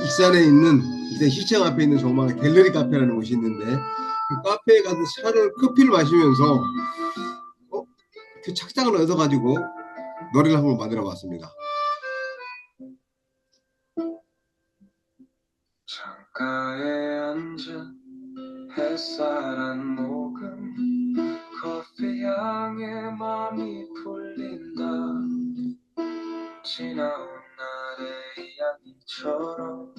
익산에 있는 익산 시청 앞에 있는 조그마한 갤러리 카페라는 곳이 있는데 그 카페에 가서 커피를 마시면서 그 착장을 얻어가지고 노래를 한번 만들어 봤습니다. 창가에 앉은 햇살 한 모금 커피 향에 맘이 풀린다 지나온 날의 이야기처럼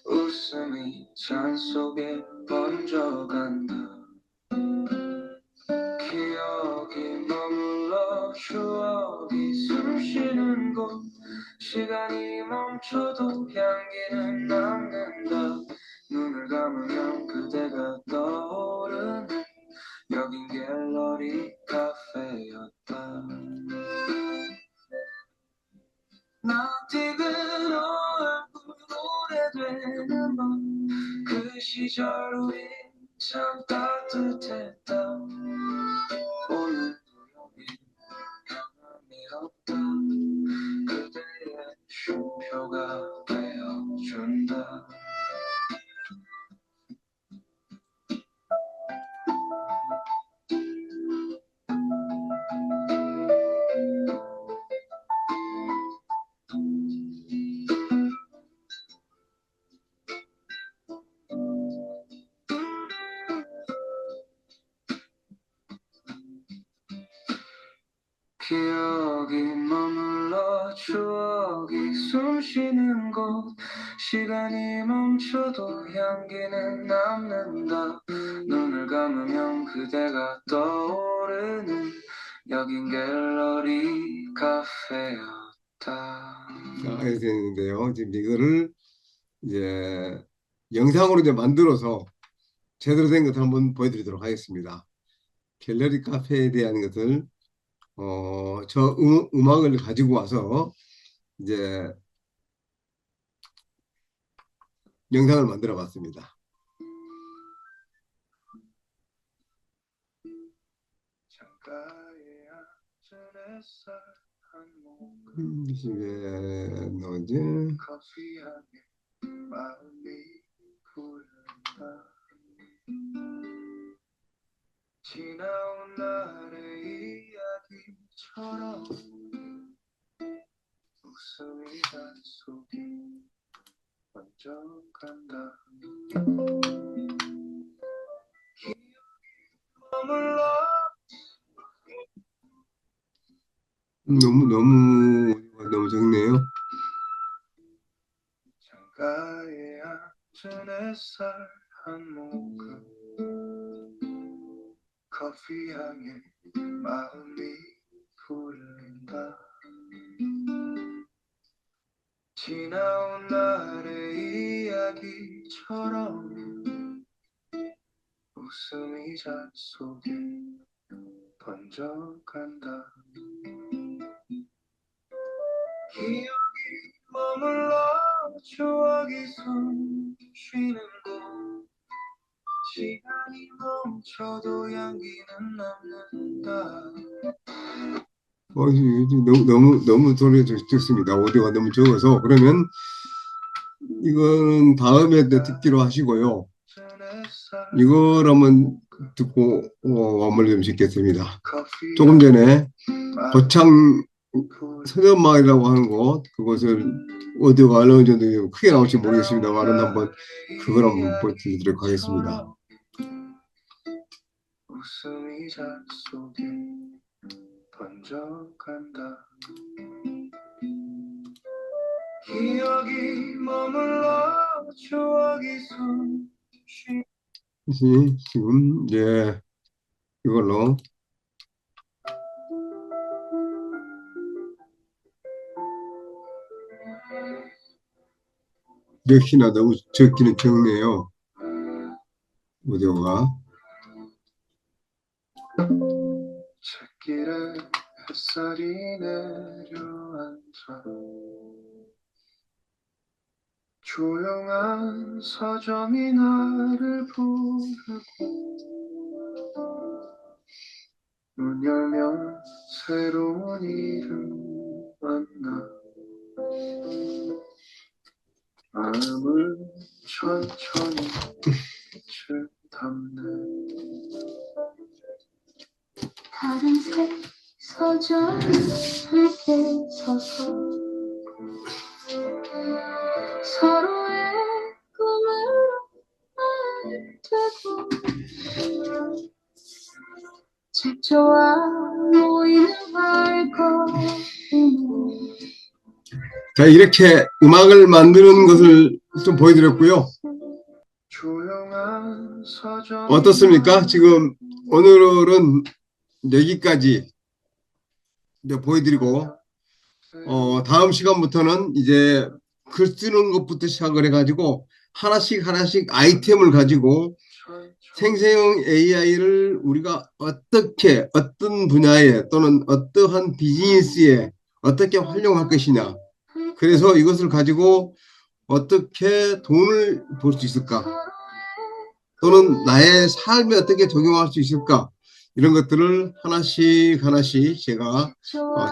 웃음이 잔 속에 번져간다 기억이 머물러 추억이 숨쉬는 곳 시간이 멈춰도 향기는 남는 되는 건 그 시절 우린 참 따뜻했다. 오늘도 여기 변함이 없다. 그대의 쉼표가 되어준다. 기억이 머물러 추억이 숨쉬는 곳 시간이 멈춰도 향기는 남는다. 눈을 감으면 그대가 떠오르는 여긴 갤러리 카페였다. 이렇게 되는데요. 지금 이거를 이제 영상으로 이제 만들어서 제대로 된 것을 한번 보여드리도록 하겠습니다. 갤러리 카페에 대한 것을 저 음악을 가지고 와서 이제 영상을 만들어 봤습니다. 집에 넣은지 지나온 날의 이야기처럼 웃음이 잔속에 번쩍간다. 기억이 머물러 너무 적네요. 창가에 앉은 햇살 한 모금 커피 향에 마음이 부른다. 지나온 날의 이야기처럼 웃음이 잔속에 번쩍간다. 기억이 머물러 추억이 숨 쉬는 곳 시간이 멈춰도 향기는 남는다. 너무 소리가 적습니다. 오디오가 너무 적어서 그러면 이거는 다음에 듣기로 하시고요. 이걸 한번 듣고 마무리 좀 짓겠습니다. 조금 전에 고창 서점마을이라고 하는 곳, 그곳을 오디오가 어느 정도 크게 나올지 모르겠습니다만 한번 그걸 한번 보여드리도록 하겠습니다. 웃음이 잔속에 번쩍간다. 기억이 머물러 추억이 숨쉬. 지금 이걸로 역시나 너무 적기는 적네요. 오디오가. 찻길에 햇살이 내려앉아 조용한 서점이 나를 부르고 문 열면 새로운 이름 만나 마음을 천천히 빛을 담네. 다른 새 서점 함께 서서 서로의 꿈을 되고 책조와 모이는 발걸음. 자, 이렇게 음악을 만드는 것을 좀 보여드렸고요. 어떻습니까? 지금 오늘은 여기까지 이제 보여드리고 다음 시간부터는 이제 글 쓰는 것부터 시작을 해가지고 하나씩 아이템을 가지고 생성형 AI를 우리가 어떻게 어떤 분야에 또는 어떠한 비즈니스에 어떻게 활용할 것이냐. 그래서 이것을 가지고 어떻게 돈을 벌 수 있을까? 또는 나의 삶에 어떻게 적용할 수 있을까? 이런 것들을 하나씩 하나씩 제가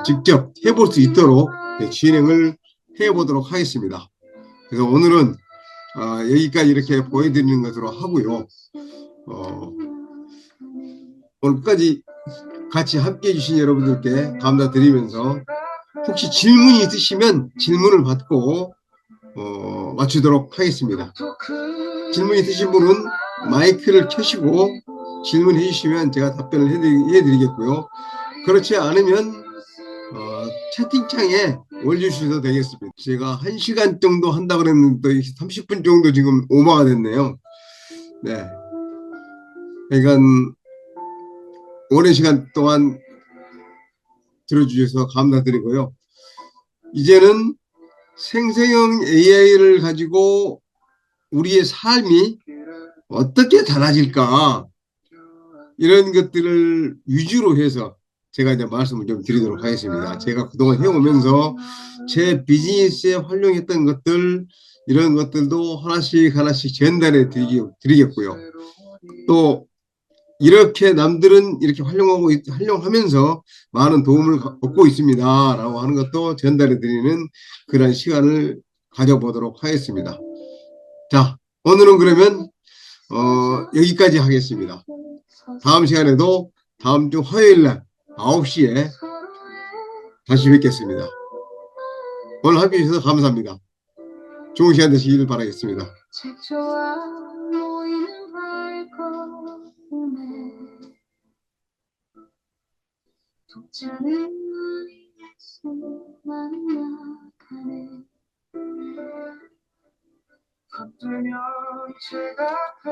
직접 해볼 수 있도록 진행을 해보도록 하겠습니다. 그래서 오늘은 여기까지 이렇게 보여드리는 것으로 하고요. 오늘까지 같이 함께 해주신 여러분들께 감사드리면서 혹시 질문이 있으시면 질문을 받고 맞추도록 하겠습니다. 질문 있으신 분은 마이크를 켜시고 질문해 주시면 제가 답변을 해드리겠고요. 그렇지 않으면 채팅창에 올려주셔도 되겠습니다. 제가 1시간 정도 한다 그랬는데 30분 정도 지금 오버가 됐네요. 네. 그러니까 오랜 시간 동안 들어주셔서 감사드리고요. 이제는 생성형 AI를 가지고 우리의 삶이 어떻게 달라질까, 이런 것들을 위주로 해서 제가 이제 말씀을 좀 드리도록 하겠습니다. 제가 그동안 해오면서 제 비즈니스에 활용했던 것들, 이런 것들도 하나씩 하나씩 전달해 드리겠고요. 또 이렇게 남들은 이렇게 활용하면서 많은 도움을 얻고 있습니다 라고 하는 것도 전달해 드리는 그런 시간을 가져보도록 하겠습니다. 자, 오늘은 그러면 여기까지 하겠습니다. 다음 시간에도 다음 주 화요일 날 9시에 다시 뵙겠습니다. 오늘 함께 해주셔서 감사합니다. 좋은 시간 되시길 바라겠습니다. 책조와 모이는 발걸음에 독자는 우리에서 만나가네. 붙들면 제가 앞에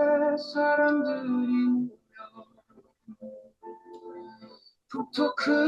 사람들이 모여 독특한